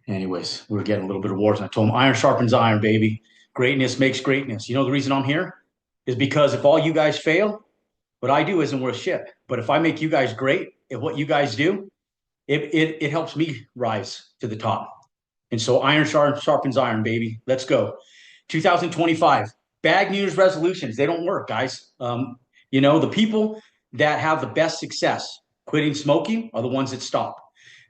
Anyways, we were getting a little bit of wars, and I told him, iron sharpens iron, baby. Greatness makes greatness. You know, the reason I'm here is because if all you guys fail, what I do isn't worth shit. But if I make you guys great at what you guys do, it helps me rise to the top. And so iron sharpens iron, baby. Let's go. 2025, bad New Year's resolutions. They don't work, guys. The people that have the best success quitting smoking are the ones that stop.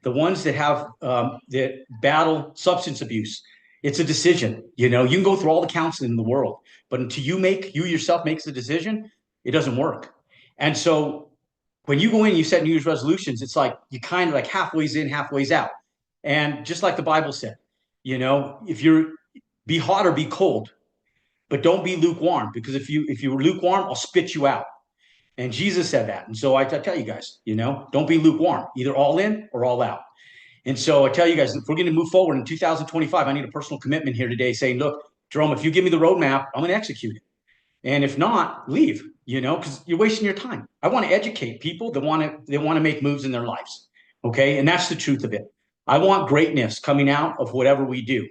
The ones that have that battle substance abuse. It's a decision. You know, you can go through all the counseling in the world, but until you yourself makes the decision, it doesn't work. And so when you go in, you set New Year's resolutions. It's like you kind of like halfway's in, halfway's out. And just like the Bible said, if you're be hot or be cold, but don't be lukewarm, because if you're lukewarm, I'll spit you out. And Jesus said that. And so I tell you guys, don't be lukewarm, either all in or all out. And so I tell you guys, if we're going to move forward in 2025, I need a personal commitment here today saying, look, Jerome, if you give me the roadmap, I'm going to execute it. And if not, leave, because you're wasting your time. I want to educate people that want to make moves in their lives. Okay. And that's the truth of it. I want greatness coming out of whatever we do.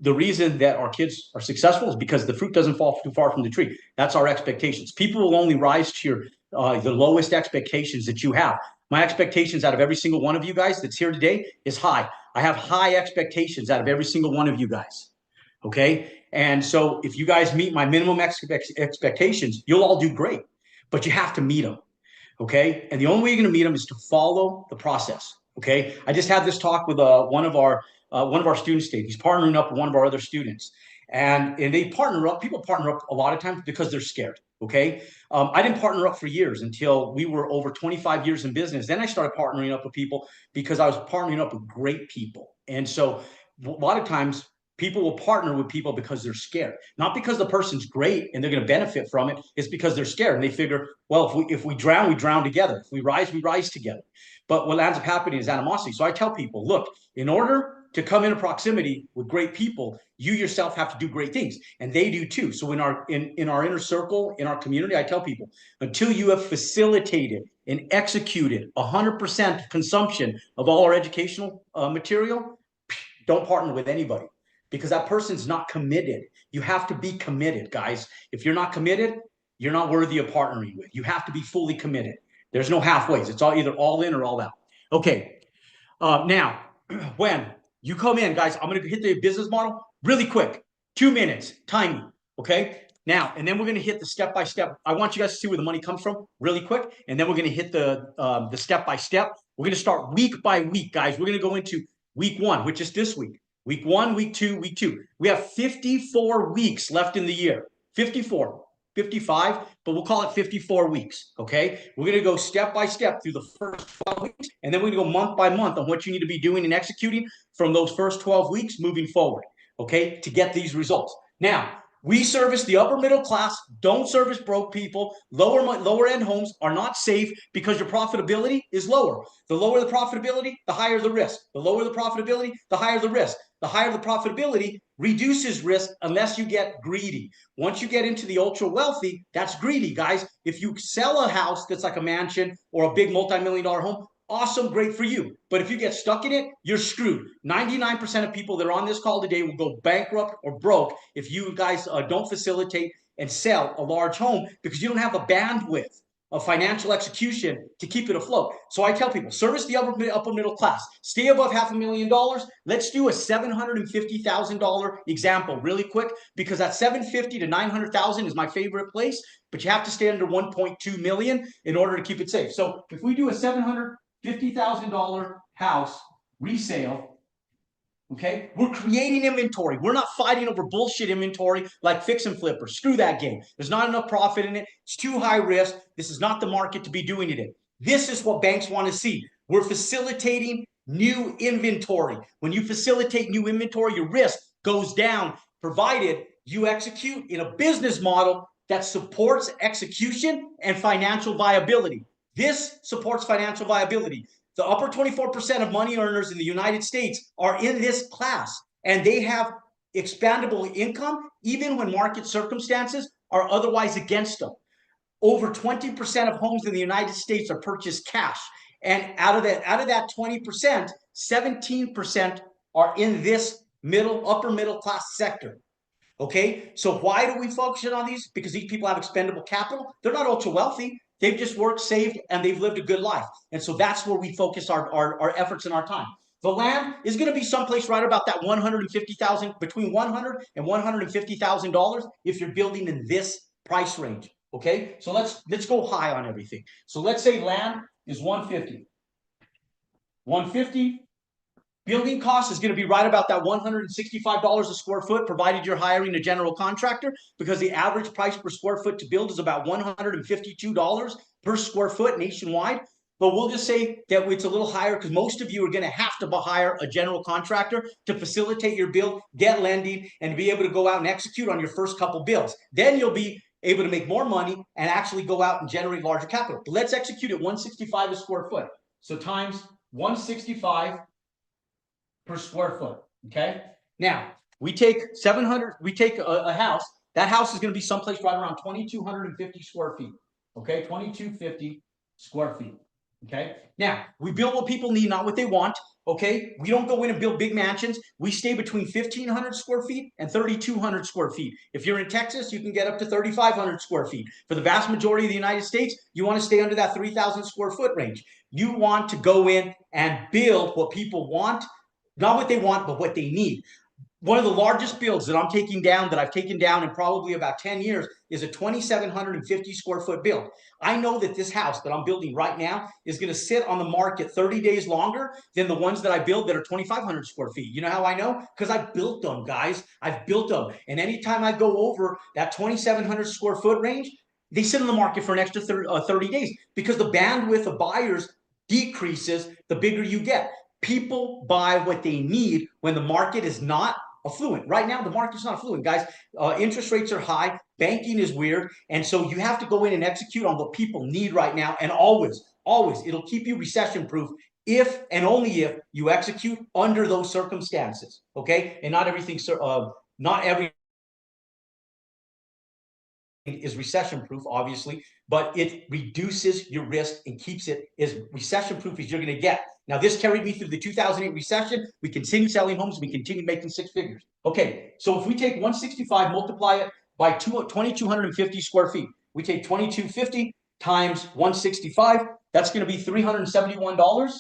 The reason that our kids are successful is because the fruit doesn't fall too far from the tree. That's our expectations. People will only rise to the lowest expectations that you have. My expectations out of every single one of you guys that's here today is high. I have high expectations out of every single one of you guys. Okay. And so if you guys meet my minimum expectations, you'll all do great, but you have to meet them. Okay. And the only way you're going to meet them is to follow the process. Okay. I just had this talk with one of our students today. He's partnering up with one of our other students. And they partner up. People partner up a lot of times because they're scared. Okay. I didn't partner up for years until we were over 25 years in business. Then I started partnering up with people because I was partnering up with great people. And so a lot of times people will partner with people because they're scared, not because the person's great and they're going to benefit from it. It's because they're scared and they figure, well, if we drown, we drown together. If we rise together. But what ends up happening is animosity. So I tell people, look, in order to come into proximity with great people, you yourself have to do great things, and they do too. So in our inner circle, in our community, I tell people, until you have facilitated and executed 100% consumption of all our educational material, don't partner with anybody, because that person's not committed. You have to be committed, guys. If you're not committed, you're not worthy of partnering with. You have to be fully committed. There's no halfways. It's all either all in or all out. Okay. Now, when you come in, guys, I'm going to hit the business model really quick. 2 minutes, tiny. Okay. Now, and then we're going to hit the step by step. I want you guys to see where the money comes from really quick. And then we're going to hit the step by step. We're going to start week by week, guys. We're going to go into week one, which is this week. Week one, week two, week two. We have 54 weeks left in the year. 54. 55, but we'll call it 54 weeks. Okay. We're going to go step by step through the first 12 weeks, and then we're going to go month by month on what you need to be doing and executing from those first 12 weeks moving forward. Okay. To get these results. Now, we service the upper middle class, don't service broke people. Lower end homes are not safe because your profitability is lower. The lower the profitability, the higher the risk. The lower the profitability, the higher the risk. The higher the profitability reduces risk unless you get greedy. Once you get into the ultra wealthy, that's greedy, guys. If you sell a house that's like a mansion or a big multi-million-dollar home, awesome, great for you. But if you get stuck in it, you're screwed. 99% of people that are on this call today will go bankrupt or broke if you guys don't facilitate and sell a large home, because you don't have the bandwidth of financial execution to keep it afloat. So I tell people, service the upper middle class, stay above $500,000. Let's do a $750,000 example really quick, because that 750 to 900,000 is my favorite place, but you have to stay under 1.2 million in order to keep it safe. So if we do a $750,000 house resale, okay, we're creating inventory. We're not fighting over bullshit inventory like fix and flip or screw that game. There's not enough profit in it. It's too high risk. This is not the market to be doing it in. This is what banks want to see. We're facilitating new inventory. When you facilitate new inventory, your risk goes down, provided you execute in a business model that supports execution and financial viability. This supports financial viability. The upper 24% of money earners in the United States are in this class, and they have expandable income even when market circumstances are otherwise against them. Over 20% of homes in the United States are purchased cash. And out of that 20%, 17% are in this upper middle class sector. Okay, so why do we focus on these? Because these people have expendable capital. They're not ultra wealthy. They've just worked, saved, and they've lived a good life. And so that's where we focus our efforts and our time. The land is going to be someplace right about that 150,000, between 100 and $150,000 if you're building in this price range. Okay, so let's go high on everything. So let's say land is 150. 150. Building cost is going to be right about that $165 a square foot, provided you're hiring a general contractor, because the average price per square foot to build is about $152 per square foot nationwide. But we'll just say that it's a little higher because most of you are going to have to hire a general contractor to facilitate your build, get lending, and be able to go out and execute on your first couple builds. Then you'll be able to make more money and actually go out and generate larger capital. But let's execute at 165 a square foot. So times 165 per square foot. Okay. Now we take 700. We take a house. That house is going to be someplace right around 2,250 square feet. Okay, 2,250 square feet. Okay. Now we build what people need, not what they want. Okay. We don't go in and build big mansions. We stay between 1,500 square feet and 3,200 square feet. If you're in Texas, you can get up to 3,500 square feet. For the vast majority of the United States, you want to stay under that 3,000 square foot range. You want to go in and build what people want, not what they want, but what they need. One of the largest builds that I've taken down in probably about 10 years is a 2,750 square foot build. I know that this house that I'm building right now is going to sit on the market 30 days longer than the ones that I build that are 2,500 square feet. You know how I know? Because I built them, guys. I've built them. And anytime I go over that 2,700 square foot range, they sit on the market for an extra 30 days because the bandwidth of buyers decreases the bigger you get. People buy what they need when the market is not affluent. Right now, the market's not affluent, guys. Interest rates are high. Banking is weird. And so you have to go in and execute on what people need right now. And always, it'll keep you recession proof if and only if you execute under those circumstances. Okay. And not every is recession proof, obviously, but it reduces your risk and keeps it as recession proof as you're going to get. Now, this carried me through the 2008 recession. We continued selling homes. We continued making six figures. Okay, so if we take 165, multiply it by 2,250 square feet, we take 2,250 times 165. That's going to be $371.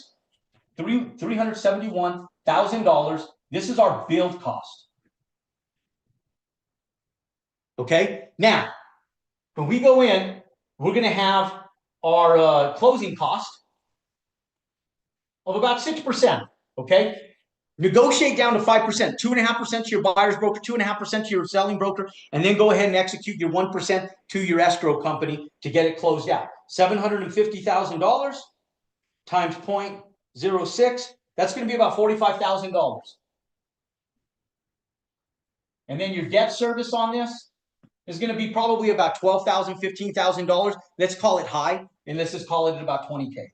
$371,000. This is our build cost. Okay, now when we go in, we're going to have our closing cost of about 6%. Okay. Negotiate down to 5%, 2.5% to your buyer's broker, 2.5% to your selling broker, and then go ahead and execute your 1% to your escrow company to get it closed out. $750,000 times 0.06. That's going to be about $45,000. And then your debt service on this is going to be probably about $12,000, $15,000. Let's call it high, and let's just call it about 20K.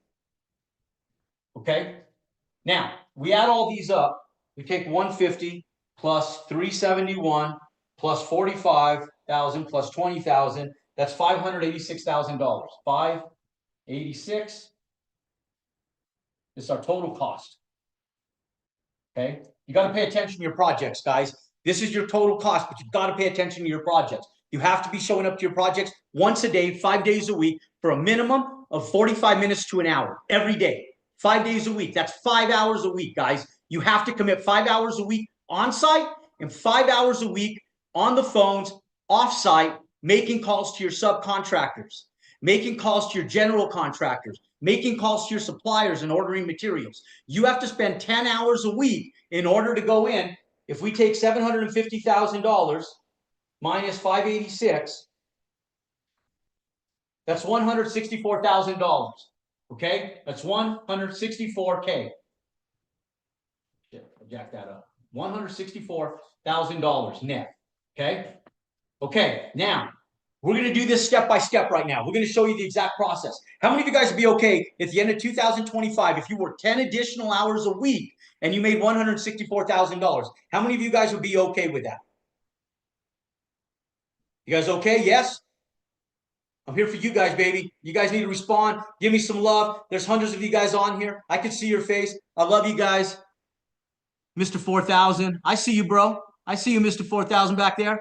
Okay. Now we add all these up. We take 150 plus 371 plus 45,000 plus 20,000. That's $586,000. 586. This is our total cost. Okay. You got to pay attention to your projects, guys. This is your total cost, but you've got to pay attention to your projects. You have to be showing up to your projects once a day, 5 days a week, for a minimum of 45 minutes to an hour every day. 5 days a week. That's 5 hours a week, guys. You have to commit 5 hours a week on site and 5 hours a week on the phones, off site, making calls to your subcontractors, making calls to your general contractors, making calls to your suppliers and ordering materials. You have to spend 10 hours a week in order to go in. If we take $750,000 minus 586, that's $164,000. Okay, that's $164K. Shit, I'll jack that up. $164,000 net. Okay. Okay. Now we're going to do this step by step right now. We're going to show you the exact process. How many of you guys would be okay at the end of 2025 if you worked 10 additional hours a week and you made $164,000? How many of you guys would be okay with that? You guys okay? Yes? I'm here for you guys, baby. You guys need to respond. Give me some love. There's hundreds of you guys on here. I can see your face. I love you guys. Mr. 4000. I see you, bro. I see you, Mr. 4000 back there.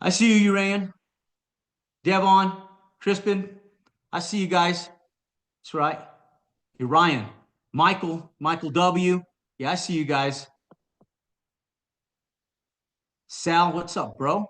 I see you, Urayan, Devon, Crispin. I see you guys. That's right. Ryan, Michael W. Yeah, I see you guys. Sal, what's up, bro?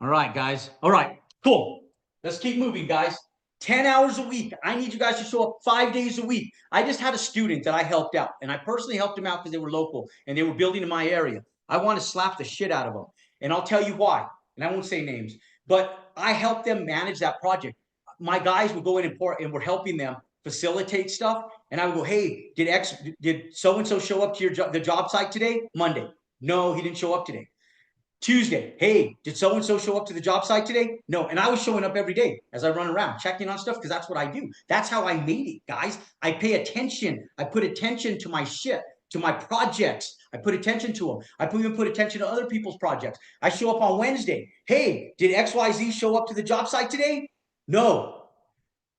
All right, guys. All right, cool. Let's keep moving, guys. 10 hours a week. I need you guys to show up 5 days a week. I just had a student that I helped out, and I personally helped them out because they were local and they were building in my area. I want to slap the shit out of them. And I'll tell you why. And I won't say names, but I helped them manage that project. My guys would go in and we're helping them facilitate stuff. And I would go, hey, did so and so show up to the job site today? Monday. No, he didn't show up today. Tuesday, hey, did so and so show up to the job site today? No. And I was showing up every day as I run around, checking on stuff because that's what I do. That's how I made it, guys. I pay attention. I put attention to my shit, to my projects. I put attention to them. I even put attention to other people's projects. I show up on Wednesday. Hey, did XYZ show up to the job site today? No.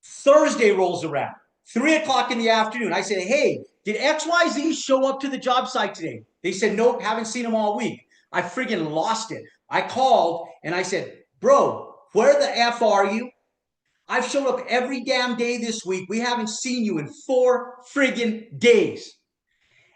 Thursday rolls around, 3 o'clock in the afternoon. I said, hey, did XYZ show up to the job site today? They said, nope, haven't seen them all week. I friggin' lost it. I called and I said, bro, where the F are you? I've showed up every damn day this week. We haven't seen you in 4 friggin' days.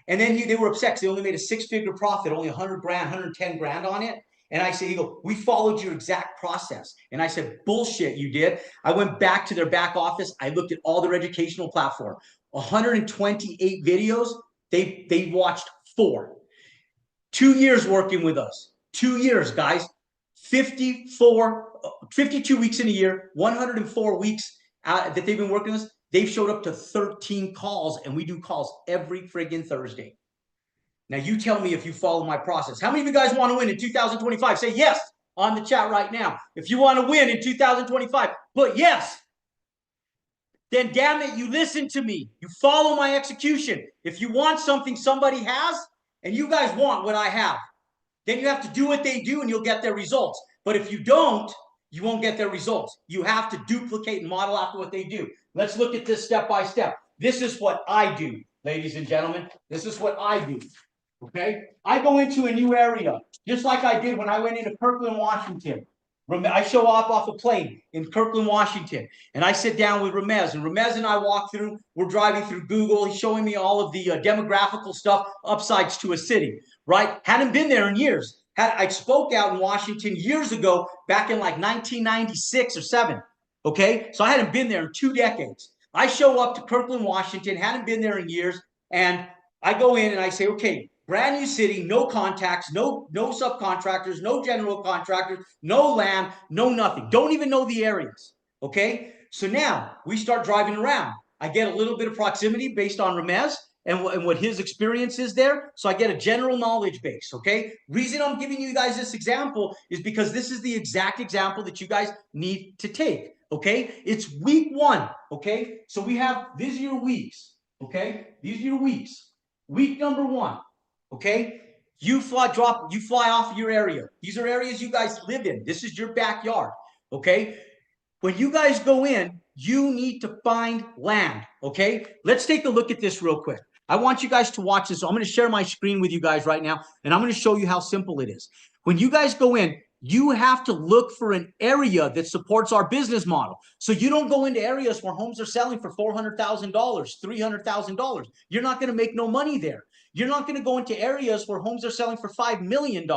And then they were upset because they only made a 6-figure profit, only 100 grand, 110 grand on it. And I said, he goes, we followed your exact process. And I said, bullshit, you did. I went back to their back office. I looked at all their educational platform. 128 videos, they watched 4. 2 years working with us. 2 years, guys. 52 weeks in a year, 104 weeks that they've been working with us. They've showed up to 13 calls, and we do calls every friggin' Thursday. Now, you tell me if you follow my process. How many of you guys want to win in 2025? Say yes on the chat right now. If you want to win in 2025, put yes. Then, damn it, you listen to me. You follow my execution. If you want something somebody has, and you guys want what I have, then you have to do what they do and you'll get their results. But if you don't, you won't get their results. You have to duplicate and model after what they do. Let's look at this step by step. This is what I do, ladies and gentlemen. This is what I do. Okay? I go into a new area, just like I did when I went into Kirkland, Washington. I show up off a plane in Kirkland, Washington, and I sit down with Ramez, and Ramez and I walk through. We're driving through Google. He's showing me all of the demographical stuff, upsides to a city, right? Hadn't been there in years. I spoke out in Washington years ago, back in like 1996 or 7, okay? So I hadn't been there in 2 decades. I show up to Kirkland, Washington, hadn't been there in years, and I go in and I say, okay, brand new city, no contacts, no subcontractors, no general contractors, no land, no nothing. Don't even know the areas. Okay. So now we start driving around. I get a little bit of proximity based on Ramez and what his experience is there. So I get a general knowledge base. Okay. Reason I'm giving you guys this example is because this is the exact example that you guys need to take. Okay. It's week 1. Okay. So we have, these are your weeks. Okay. These are your weeks. Week number 1. Okay, you fly off your area. These are areas you guys live in. This is your backyard. Okay, when you guys go in, you need to find land. Okay, let's take a look at this real quick. I want you guys to watch this. So I'm going to share my screen with you guys right now, and I'm going to show you how simple it is. When you guys go in, you have to look for an area that supports our business model. So you don't go into areas where homes are selling for $400,000, $300,000. You're not going to make no money there. You're not going to go into areas where homes are selling for $5 million.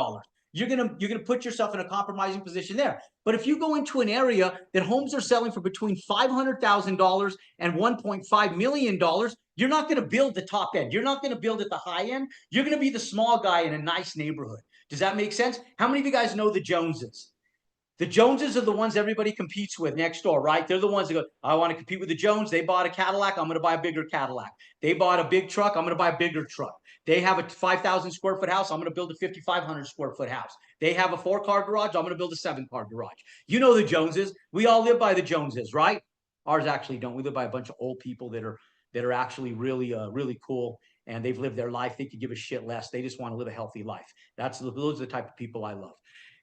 You're going to put yourself in a compromising position there. But if you go into an area that homes are selling for between $500,000 and $1.5 million, you're not going to build the top end. You're not going to build at the high end. You're going to be the small guy in a nice neighborhood. Does that make sense? How many of you guys know the Joneses? The Joneses are the ones everybody competes with next door, right? They're the ones that go, I want to compete with the Jones. They bought a Cadillac. I'm going to buy a bigger Cadillac. They bought a big truck. I'm going to buy a bigger truck. They have a 5,000 square foot house. I'm going to build a 5,500 square foot house. They have a 4-car garage. I'm going to build a 7-car garage. You know the Joneses. We all live by the Joneses, right? Ours actually don't. We live by a bunch of old people that are actually really cool, and they've lived their life. They could give a shit less. They just want to live a healthy life. Those are the type of people I love,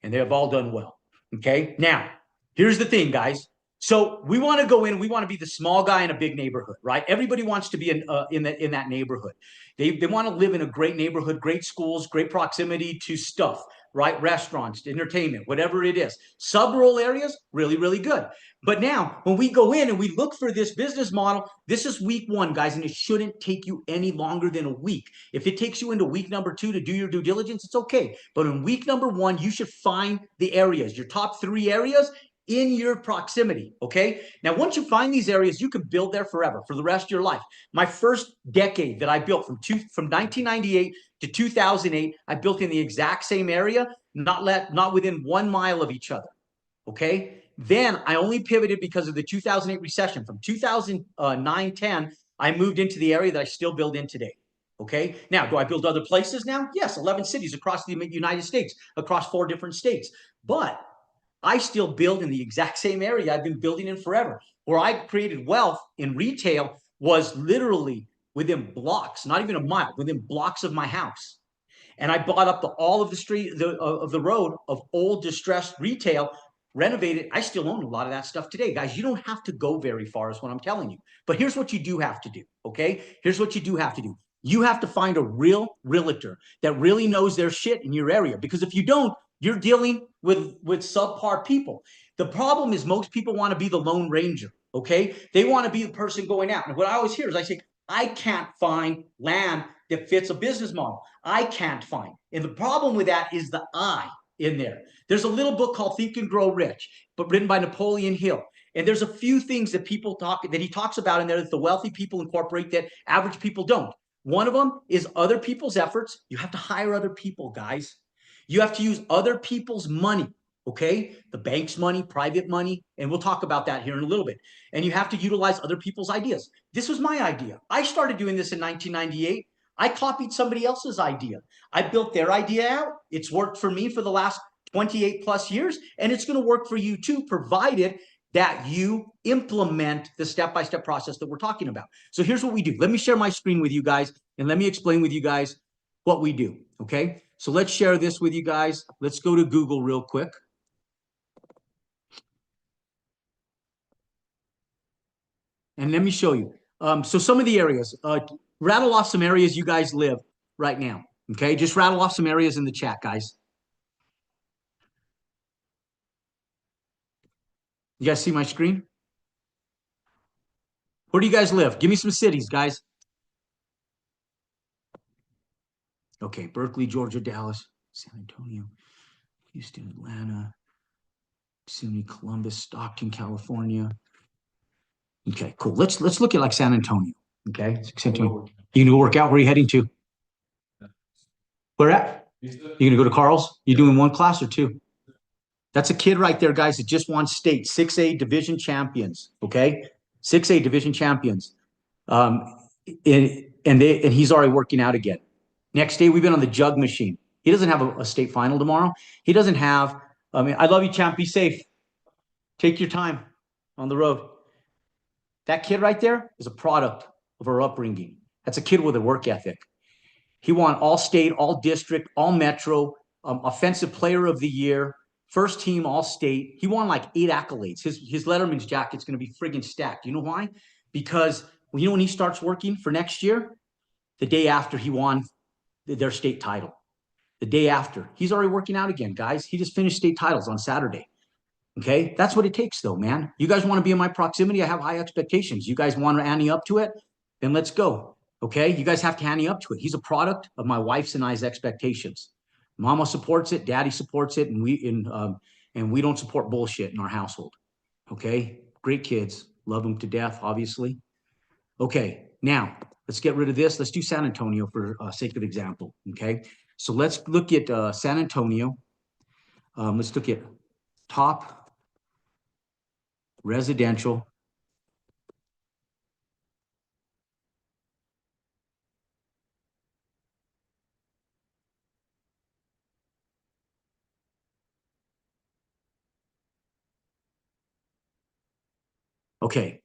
and they have all done well. Okay. Now, here's the thing, guys. So we want to go in. We want to be the small guy in a big neighborhood, right? Everybody wants to be in that neighborhood. They want to live in a great neighborhood, great schools, great proximity to stuff, right? Restaurants, entertainment, whatever it is. Sub-rural areas, really, really good. But now, when we go in and we look for this business model, this is week one, guys, and it shouldn't take you any longer than a week. If it takes you into week number 2 to do your due diligence, it's okay. But in week number 1, you should find the areas, your top 3 areas, in your proximity. Okay. Now, once you find these areas, you can build there forever for the rest of your life. My first decade that I built from 1998 to 2008, I built in the exact same area, not within 1 mile of each other. Okay. Then I only pivoted because of the 2008 recession. From 2009-10, I moved into the area that I still build in today. Okay. Now, do I build other places now? Yes, 11 cities across the United States, across 4 different states. But I still build in the exact same area I've been building in forever. Where I created wealth in retail was literally within blocks, not even a mile, within blocks of my house. And I bought up all of the street of the road of old distressed retail, renovated. I still own a lot of that stuff today, guys. You don't have to go very far, is what I'm telling you. But here's what you do have to do. Okay, here's what you do have to do. You have to find a real realtor that really knows their shit in your area. Because if you don't, you're dealing with subpar people. The problem is most people want to be the Lone Ranger. Okay, they want to be the person going out. And what I always hear is I say, I can't find land that fits a business model. I can't find. And the problem with that is the I in there. There's a little book called Think and Grow Rich, but written by Napoleon Hill. And there's a few things that he talks about in there that the wealthy people incorporate that average people don't. One of them is other people's efforts. You have to hire other people, guys. You have to use other people's money. Okay, the bank's money, private money, and we'll talk about that here in a little bit. And you have to utilize other people's ideas. This was my idea. I started doing this in 1998. I copied somebody else's idea. I built their idea out. It's worked for me for the last 28 plus years, and it's going to work for you too, provided that you implement the step-by-step process that we're talking about. So here's what we do. Let me share my screen with you guys, and let me explain with you guys what we do, okay? So let's share this with you guys. Let's go to Google real quick. And let me show you. So some of the areas, rattle off some areas you guys live right now. Okay, just rattle off some areas in the chat, guys. You guys see my screen? Where do you guys live? Give me some cities, guys. Okay, Berkeley, Georgia, Dallas, San Antonio, Houston, Atlanta, SUNY, Columbus, Stockton, California. Okay, cool. Let's look at like San Antonio. Okay, San Antonio. You gonna work out? Where are you heading to? Where at? You gonna go to Carl's? You doing 1 class or 2? That's a kid right there, guys, that just won state 6A division champions. Okay, 6A division champions. And he's already working out again. Next day, we've been on the jug machine. He doesn't have a state final tomorrow. He doesn't have. I mean, I love you, champ. Be safe. Take your time on the road. That kid right there is a product of our upbringing. That's a kid with a work ethic. He won all state, all district, all metro, offensive player of the year, first team all state. He won like 8 accolades. His Letterman's jacket's going to be friggin' stacked. You know why? Because you know when he starts working for next year? The day after he won their state title. The day after. He's already working out again, guys. He just finished state titles on Saturday. Okay, that's what it takes though, man. You guys want to be in my proximity? I have high expectations. You guys want to ante up to it? Then let's go. Okay, you guys have to ante up to it. He's a product of my wife's and I's expectations. Mama supports it, daddy supports it, and we don't support bullshit in our household. Okay, great kids, love them to death, obviously. Okay, now let's get rid of this. Let's do San Antonio for sake of example. Okay, so let's look at San Antonio. Let's look at top residential okay,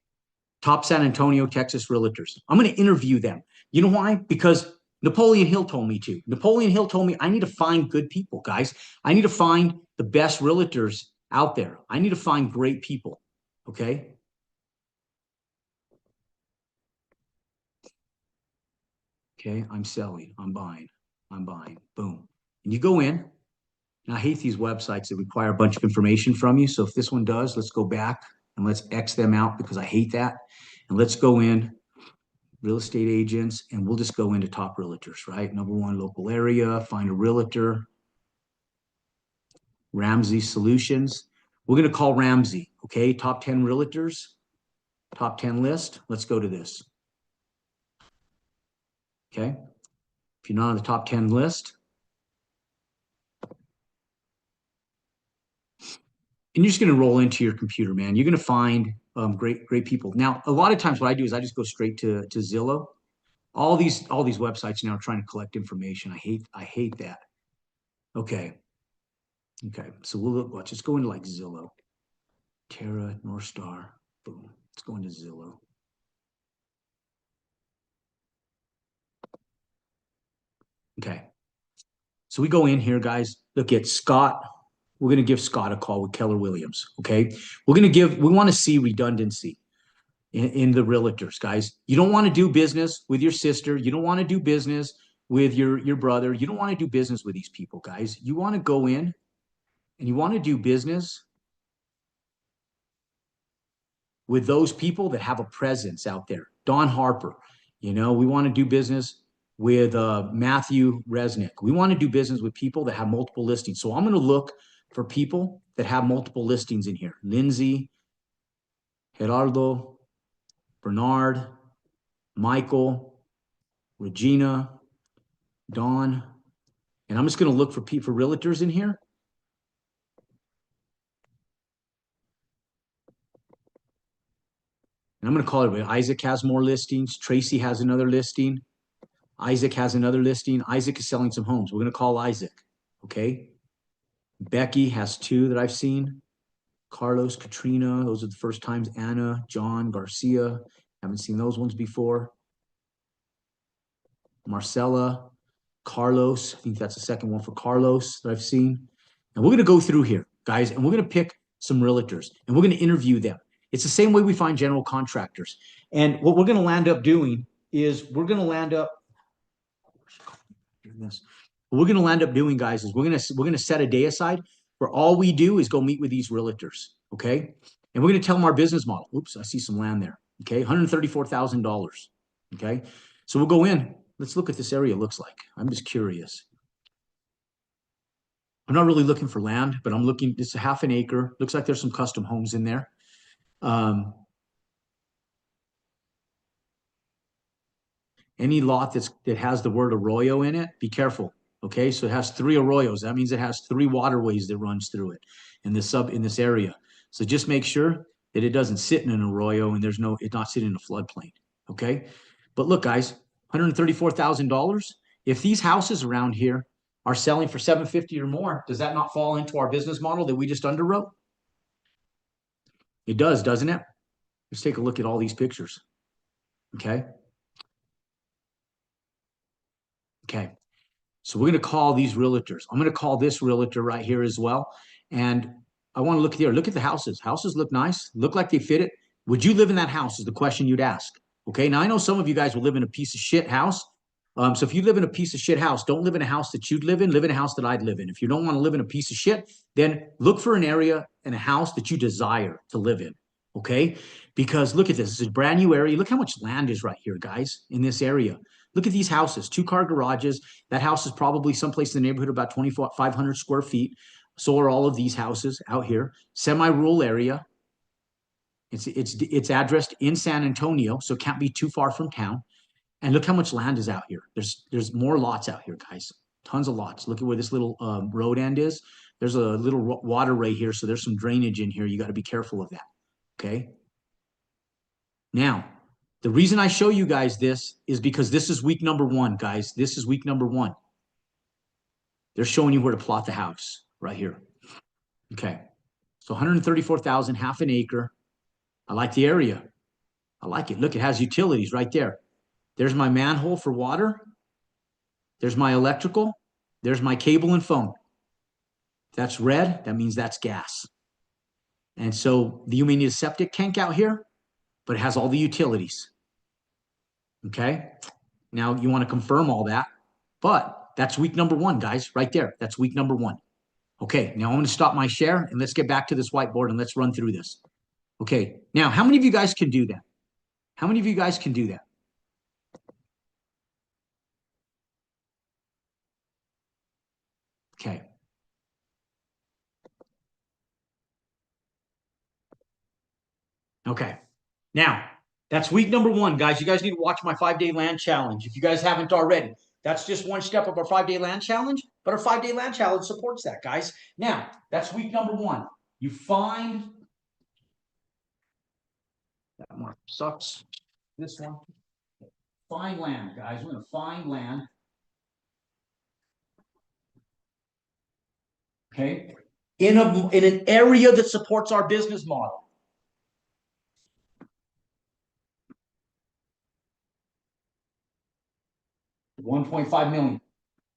top San Antonio, Texas realtors. I'm going to interview them. You know why? Because Napoleon Hill told me to. Napoleon Hill told me I need to find good people, guys. I need to find the best realtors out there. I need to find great people. Okay. Okay. I'm selling. I'm buying. I'm buying. Boom. And you go in. And I hate these websites that require a bunch of information from you. So if this one does, let's go back and let's X them out because I hate that. And let's go in real estate agents and we'll just go into top realtors, right? Number one, local area, find a realtor, Ramsey Solutions. We're going to call Ramsey, okay? Top 10 realtors, top 10 list. Let's go to this, okay? If you're not on the top 10 list, and you're just going to roll into your computer, man. You're going to find great people. Now, a lot of times what I do is I just go straight to Zillow. All these websites now are trying to collect information. I hate that. Okay. Okay. So let's just go into like Zillow. Terra, North Star. Boom. Let's go into Zillow. Okay. So we go in here, guys. Look at Scott. We're going to give Scott a call with Keller Williams. Okay. We want to see redundancy in the realtors, guys. You don't want to do business with your sister. You don't want to do business with your brother. You don't want to do business with these people, guys. You want to go in and you want to do business with those people that have a presence out there. Don Harper, we want to do business with Matthew Resnick. We want to do business with people that have multiple listings. So I'm going to look for people that have multiple listings in here. Lindsay, Gerardo, Bernard, Michael, Regina, Dawn. And I'm just going to look for realtors in here. And I'm going to call it. Isaac has more listings. Tracy has another listing. Isaac has another listing. Isaac is selling some homes. We're going to call Isaac. Okay. Becky has two that I've seen. Carlos, Katrina. Those are the first times. Anna, John, Garcia. Haven't seen those ones before. Marcella, Carlos. I think that's the second one for Carlos that I've seen. And we're going to go through here, guys, and we're going to pick some realtors and we're going to interview them. It's the same way we find general contractors. And what we're going to land up doing is we're going to land up this. What we're going to land up doing, guys, is we're going to set a day aside where all we do is go meet with these realtors, okay? And we're going to tell them our business model. Oops, I see some land there. Okay, $134,000. Okay, so we'll go in. Let's look at this area looks like. I'm just curious. I'm not really looking for land, but I'm looking. It's a half an acre. Looks like there's some custom homes in there. Any lot that has the word arroyo in it, be careful. Okay, so it has 3 arroyos. That means it has 3 waterways that runs through it in this area. So just make sure that it doesn't sit in an arroyo and it's not sitting in a floodplain. Okay, but look, guys, $134,000. If these houses around here are selling for $750 or more, does that not fall into our business model that we just underwrote? It does, doesn't it? Let's take a look at all these pictures. Okay. Okay. So we're going to call these realtors. I'm going to call this realtor right here as well. And I want to look here. Look at the houses. Houses look nice. Look like they fit it. Would you live in that house is the question you'd ask. Okay. Now I know some of you guys will live in a piece of shit house. So if you live in a piece of shit house, don't live in a house that you'd live in a house that I'd live in. If you don't want to live in a piece of shit, then look for an area and a house that you desire to live in. Okay. Because look at this. This is a brand new area. Look how much land is right here, guys, in this area. Look at these houses, 2-car garages. That house is probably someplace in the neighborhood about 2,500 square feet. So are all of these houses out here. Semi-rural area. It's addressed in San Antonio, so it can't be too far from town. And look how much land is out here. There's more lots out here, guys. Tons of lots. Look at where this little road end is. There's a little waterway here, so there's some drainage in here. You got to be careful of that. Okay. Now, the reason I show you guys this is because this is week number 1, guys. This is week number 1. They're showing you where to plot the house right here. Okay. So 134,000, half an acre. I like the area. I like it. Look, it has utilities right there. There's my manhole for water. There's my electrical. There's my cable and phone. If that's red, that means that's gas. And so you may need a septic tank out here, but it has all the utilities. Okay. Now you want to confirm all that, but that's week number 1, guys, right there. That's week number 1. Okay. Now I'm going to stop my share and let's get back to this whiteboard and let's run through this. Okay. Now, how many of you guys can do that? How many of you guys can do that? Okay. Okay. Now, that's week number 1, guys. You guys need to watch my 5-day land challenge if you guys haven't already. That's just one step of our 5-day land challenge, but our 5-day land challenge supports that, guys. Now, that's week number 1. You find that one sucks. This one. Find land, guys. We're going to find land. Okay. In an area that supports our business model. $1.5 million.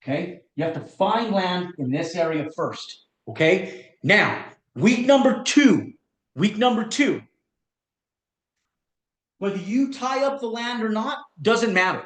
Okay. You have to find land in this area first. Okay. Now, week number 2, whether you tie up the land or not, doesn't matter.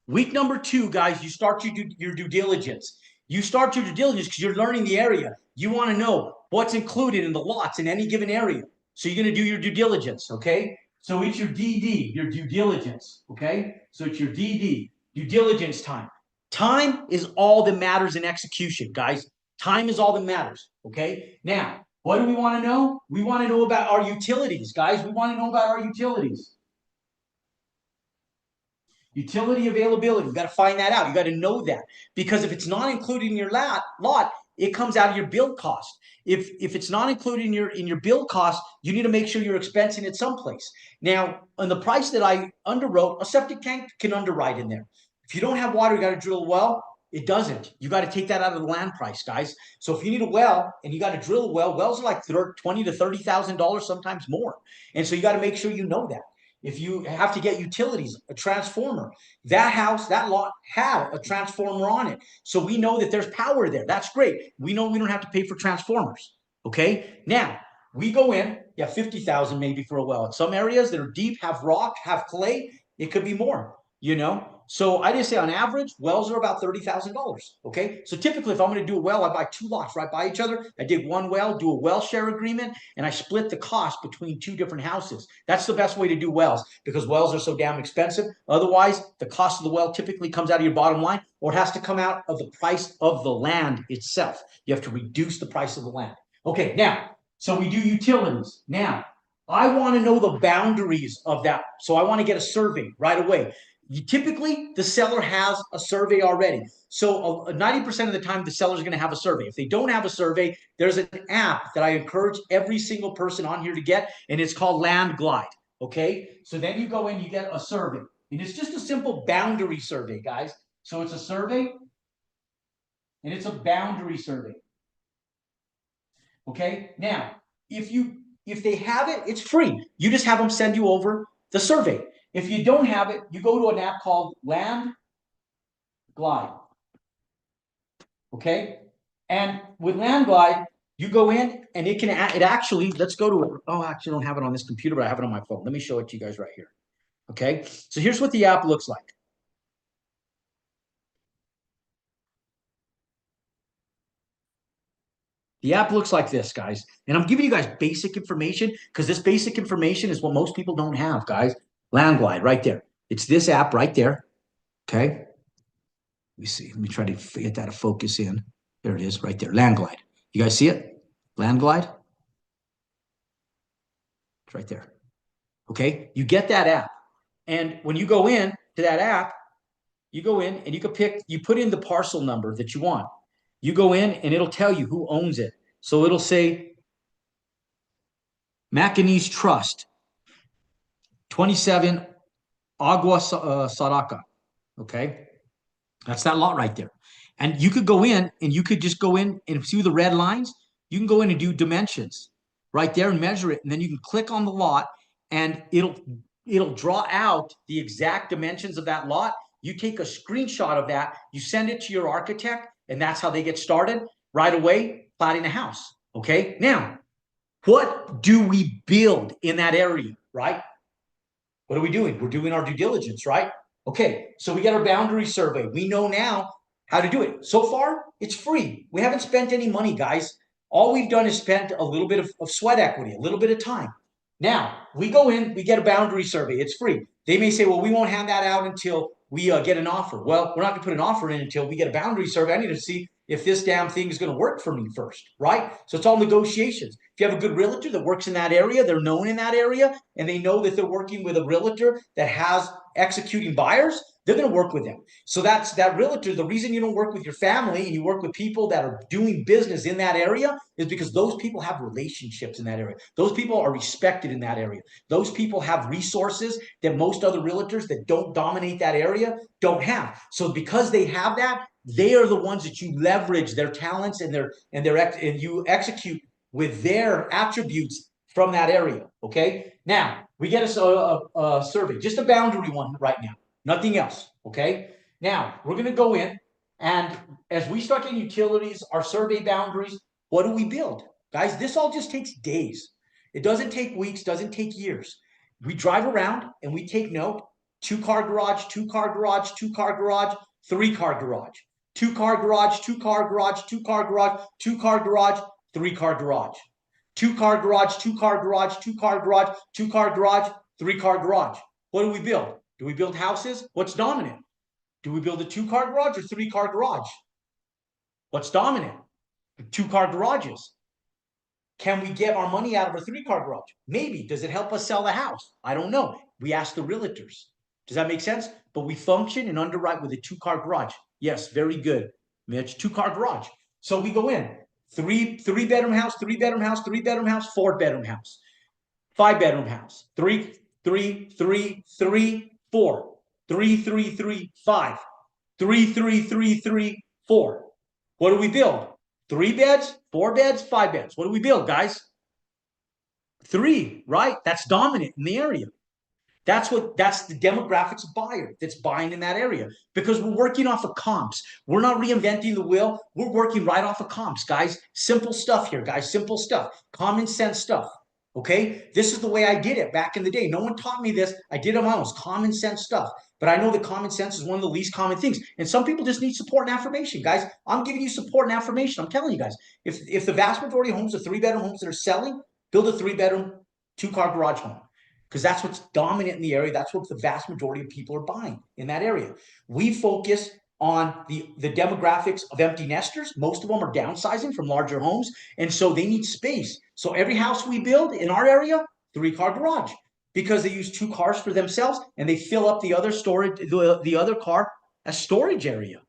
Week number 2, guys, you start your due diligence. You start your due diligence because you're learning the area. You want to know what's included in the lots in any given area. So you're going to do your due diligence, okay? So it's your DD, your due diligence, okay? So it's your DD, due diligence time. Time is all that matters in execution, guys. Time is all that matters, okay? Now, what do we want to know? We want to know about our utilities, guys. We want to know about our utilities. Utility availability, you got to find that out. You got to know that, because if it's not included in your lot, it comes out of your build cost. If it's not included in your build cost, you need to make sure you're expensing it someplace. Now, on the price that I underwrote, a septic tank can underwrite in there. If you don't have water, you got to drill a well. It doesn't. You got to take that out of the land price, guys. So if you need a well and you got to drill a well, wells are like $20,000 to $30,000, sometimes more. And so you got to make sure you know that. If you have to get utilities, a transformer, that house, that lot had a transformer on it. So we know that there's power there. That's great. We know we don't have to pay for transformers. Okay. Now we go in, yeah, 50,000 maybe for a well. In some areas that are deep, have rock, have clay, it could be more, you know? So I just say on average, wells are about $30,000. Okay. So typically, if I'm going to do a well, I buy 2 lots right by each other. I dig one well, do a well share agreement, and I split the cost between 2 different houses. That's the best way to do wells, because wells are so damn expensive. Otherwise, the cost of the well typically comes out of your bottom line, or it has to come out of the price of the land itself. You have to reduce the price of the land. Okay. Now, so we do utilities. Now, I want to know the boundaries of that. So I want to get a survey right away. Typically, the seller has a survey already. So 90% of the time, the seller is going to have a survey. If they don't have a survey, there's an app that I encourage every single person on here to get, and it's called Land Glide. Okay. So then you go in, you get a survey, and it's just a simple boundary survey, guys. So it's a survey, and it's a boundary survey. Okay. Now, if they have it, it's free. You just have them send you over the survey. If you don't have it, you go to an app called Land Glide. Okay. And with Land Glide, you go in and it actually, let's go to it. Oh, actually, I don't have it on this computer, but I have it on my phone. Let me show it to you guys right here. Okay. So here's what the app looks like. The app looks like this, guys. And I'm giving you guys basic information because this basic information is what most people don't have, guys. Land Glide right there. It's this app right there. Okay. Let me see. Let me try to get that to focus in. There it is right there. Land Glide. You guys see it? Land Glide? It's right there. Okay. You get that app. And when you go in to that app, you go in and you put in the parcel number that you want. You go in and it'll tell you who owns it. So it'll say Macanese Trust, 27 Agua Saraca. Okay. That's that lot right there. And you could go in and you could just go in and see the red lines. You can go in and do dimensions right there and measure it. And then you can click on the lot and it'll draw out the exact dimensions of that lot. You take a screenshot of that, you send it to your architect, and that's how they get started right away, platting a house. Okay. Now, What do we build in that area, right? What are we doing? We're doing our due diligence, right? Okay, so we got our boundary survey. We know now how to do it. So far, it's free. We haven't spent any money, guys. All we've done is spent a little bit of sweat equity, a little bit of time. Now, we go in, we get a boundary survey. It's free. They may say, well, we won't hand that out until we get an offer. Well, we're not going to put an offer in until we get a boundary survey. I need to see if this damn thing is going to work for me first, right? So it's all negotiations. If you have a good realtor that works in that area, they're known in that area, and they know that they're working with a realtor that has executing buyers, they're going to work with them. So that's that realtor. The reason you don't work with your family and you work with people that are doing business in that area is because those people have relationships in that area. Those people are respected in that area. Those people have resources that most other realtors that don't dominate that area don't have. So because they have that, they are the ones that you leverage their talents and and you execute with their attributes from that area. Okay. Now we get a survey, just a boundary one right now, nothing else. Okay. Now we're going to go in, and as we start getting utilities, our survey boundaries, what do we build? Guys, this all just takes days. It doesn't take weeks, doesn't take years. We drive around and we take note: 2-car garage, 2-car garage, 2-car garage, 3-car garage, 2-car garage, 2-car garage, 2-car garage, 2-car garage, 3-car garage, 2-car garage, 2-car garage, 2-car garage, 2-car garage, 3-car garage. What do we build? Do we build houses? What's dominant? Do we build a 2-car garage or 3-car garage? What's dominant? 2-car garages. Can we get our money out of a 3-car garage? Maybe. Does it help us sell the house? I don't know. We ask the realtors. Does that make sense? But we function and underwrite with a 2-car garage. Yes, very good, Mitch. 2-car garage. So we go in. Three-bedroom house, 3-bedroom house, 3-bedroom house, 4-bedroom house, 5-bedroom house, 3, 3, 3, 3, 4, 3, 3, 3, 5, 3, 3, 3, 3, 4. What do we build? 3 beds, 4 beds, 5 beds. What do we build, guys? 3, right? That's dominant in the area. That's the demographics of buyer that's buying in that area, because we're working off of comps. We're not reinventing the wheel. We're working right off of comps, guys. Simple stuff here, guys. Simple stuff. Common sense stuff. Okay. This is the way I did it back in the day. No one taught me this. I did it on my own. It's common sense stuff. But I know that common sense is one of the least common things. And some people just need support and affirmation, guys. I'm giving you support and affirmation. I'm telling you guys, if the vast majority of homes are 3-bedroom homes that are selling, build a 3-bedroom, 2-car garage home, because that's what's dominant in the area. That's what the vast majority of people are buying in that area. We focus on the demographics of empty nesters. Most of them are downsizing from larger homes, and so they need space. So every house we build in our area, 3-car garage, because they use 2 cars for themselves, and they fill up the other storage, the other car as storage area.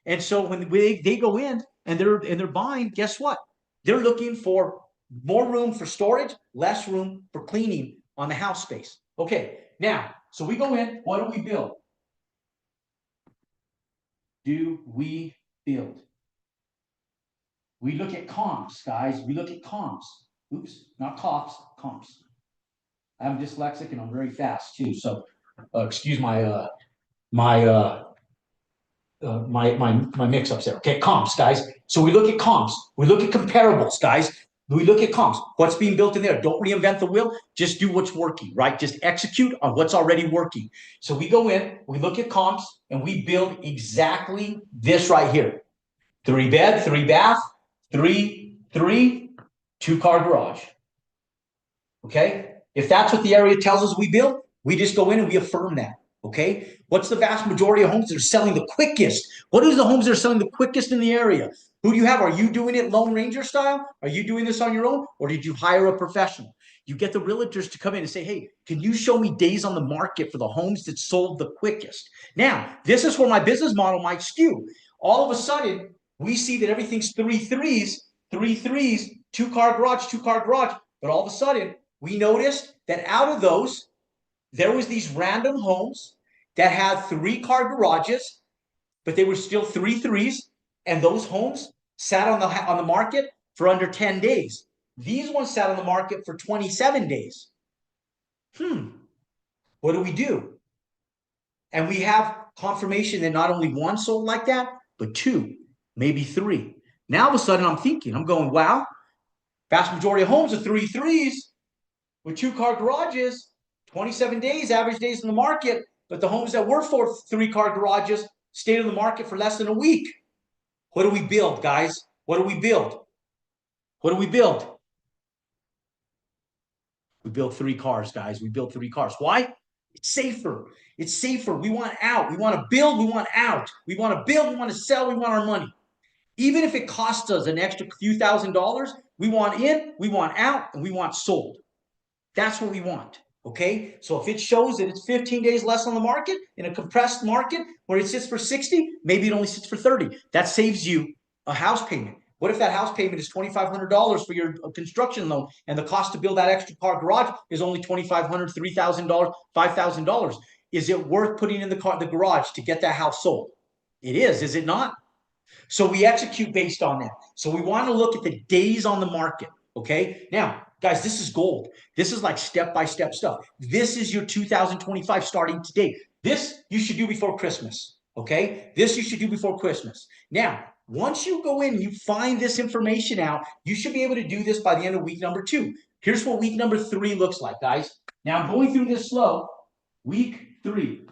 And so when they go in and they're buying, guess what? They're looking for more room for storage, less room for cleaning on the house space. Okay, now, so we go in, what do we build? Do we build? We look at comps, guys. We look at comps. Oops, not cops, comps. I'm dyslexic and I'm very fast too. So excuse my mix-ups there. Okay, comps, guys. So we look at comps. We look at comparables, guys. We look at comps. What's being built in there? Don't reinvent the wheel. Just do what's working, right? Just execute on what's already working. So we go in, we look at comps, and we build exactly this right here: 3-bed, 3-bath, 2-car garage. Okay. If that's what the area tells us we build, we just go in and we affirm that. Okay. What's the vast majority of homes that are selling the quickest? What is the homes that are selling the quickest in the area? Who do you have? Are you doing it Lone Ranger style? Are you doing this on your own? Or did you hire a professional? You get the realtors to come in and say, hey, can you show me days on the market for the homes that sold the quickest? Now, this is where my business model might skew. All of a sudden, we see that everything's 3 threes, 2-car garage, 2-car garage. But all of a sudden, we noticed that out of those, there was these random homes that had 3-car garages, but they were still 3 threes, and those homes sat on the market for under 10 days. These ones sat on the market for 27 days. What do we do? And we have confirmation that not only one sold like that, but 2, maybe 3. Now all of a sudden I'm thinking, I'm going, wow, Vast majority of homes are 3.3s with 2-car garages, 27 days, average days in the market. But the homes that were for 3-car garages stayed in the market for less than a week. What do we build, guys? What do we build? What do we build? We build 3 cars, guys. We build 3 cars. Why? It's safer. It's safer. We want out. We want to build. We want out. We want to build. We want to sell. We want our money. Even if it costs us an extra few $1,000s, we want in, we want out, and we want sold. That's what we want. Okay. So if it shows that it's 15 days less on the market in a compressed market where it sits for 60, maybe it only sits for 30. That saves you a house payment. What if that house payment is $2,500 for your construction loan and the cost to build that extra car garage is only $2,500, $3,000, $5,000? Is it worth putting in the garage to get that house sold? It is it not? So we execute based on that. So we want to look at the days on the market. Okay. Now, guys, this is gold. This is like step-by-step stuff. This is your 2025 starting today. This you should do before Christmas. Okay. This you should do before Christmas. Now, once you go in and you find this information out, you should be able to do this by the end of week number 2. Here's what week number 3 looks like, guys. Now, I'm going through this slow. Week 3.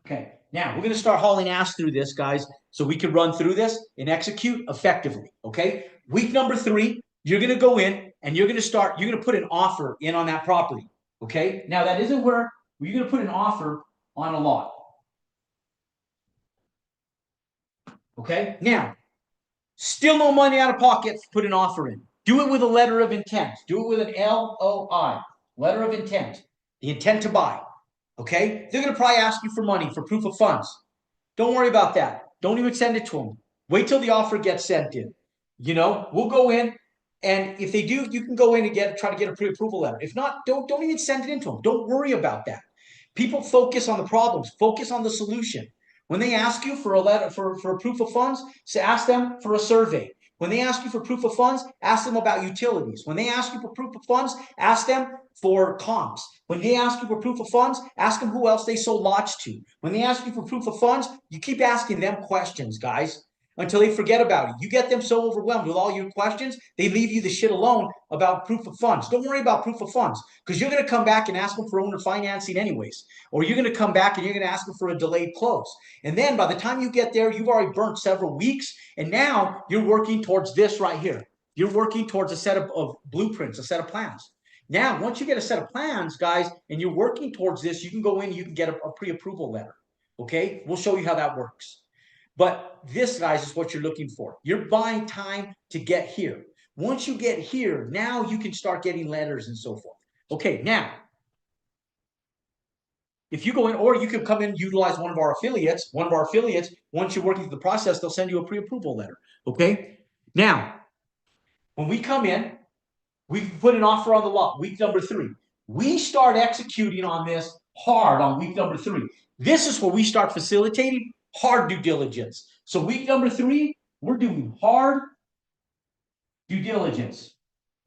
Okay. Now, we're going to start hauling ass through this, guys, so we can run through this and execute effectively. Okay. Week number 3, you're going to go in and you're going to put an offer in on that property. Okay. Now, that isn't where you're going to put an offer on a lot. Okay. Now, still no money out of pocket, put an offer in. Do it with a letter of intent. Do it with an LOI, letter of intent, the intent to buy. Okay. They're going to probably ask you for money for proof of funds. Don't worry about that. Don't even send it to them. Wait till the offer gets sent in. We'll go in, and if they do, you can go in and try to get a pre-approval letter. If not, don't even send it into them. Don't worry about that. People focus on the problems. Focus on the solution. When they ask you for a letter for a proof of funds, ask them for a survey. When they ask you for proof of funds, ask them about utilities. When they ask you for proof of funds, ask them for comps. When they ask you for proof of funds, ask them who else they sold lots to. When they ask you for proof of funds, you keep asking them questions, guys, until they forget about it. You get them so overwhelmed with all your questions, they leave you the shit alone about proof of funds. Don't worry about proof of funds, because you're going to come back and ask them for owner financing anyways. Or you're going to come back and you're going to ask them for a delayed close. And then by the time you get there, you've already burnt several weeks. And now you're working towards this right here. You're working towards a set of blueprints, a set of plans. Now, once you get a set of plans, guys, and you're working towards this, you can go in, you can get a pre-approval letter. Okay? We'll show you how that works. But this, guys, is what you're looking for. You're buying time to get here. Once you get here, now you can start getting letters and so forth. Okay, now, if you go in, or you can come in and utilize one of our affiliates. Once you're working through the process, they'll send you a pre-approval letter. Okay? Now, when we come in, we put an offer on the lot, week number 3. We start executing on this hard on week number 3. This is where we start facilitating hard due diligence. So week number 3, we're doing hard due diligence.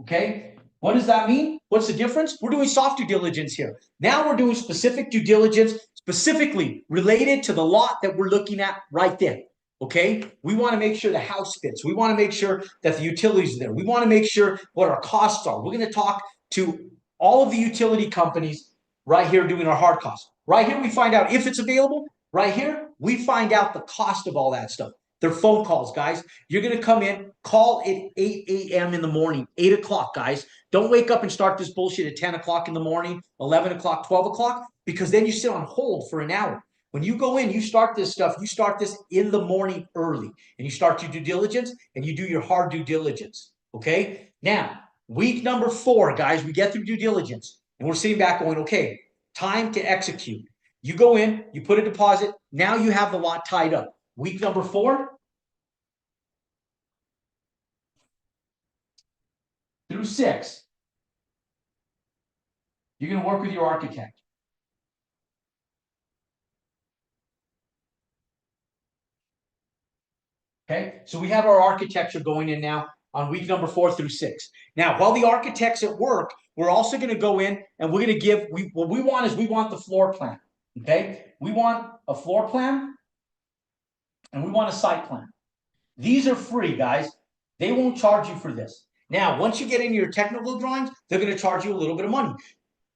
Okay? What does that mean? What's the difference? We're doing soft due diligence here. Now we're doing specific due diligence, specifically related to the lot that we're looking at right then. Okay? We want to make sure the house fits. We want to make sure that the utilities are there. We want to make sure what our costs are. We're going to talk to all of the utility companies right here doing our hard costs. Right here, we find out if it's available. Right here, we find out the cost of all that stuff. They're phone calls, guys. You're going to come in, call at 8 a.m. in the morning, 8 o'clock, guys. Don't wake up and start this bullshit at 10 o'clock in the morning, 11 o'clock, 12 o'clock, because then you sit on hold for an hour. When you go in, you start this stuff, you start this in the morning early, and you start your due diligence, and you do your hard due diligence, okay? Now, week number 4, guys, we get through due diligence, and we're sitting back going, okay, time to execute. You go in, you put a deposit, now you have the lot tied up. Week number 4 through 6, you're going to work with your architect. Okay, so we have our architecture going in now on week number 4 through 6. Now, while the architect's at work, we're also going to go in and we're going to give, what we want is we want the floor plan. Okay, we want a floor plan and we want a site plan. These are free, guys. They won't charge you for this. Now, once you get into your technical drawings, they're going to charge you a little bit of money,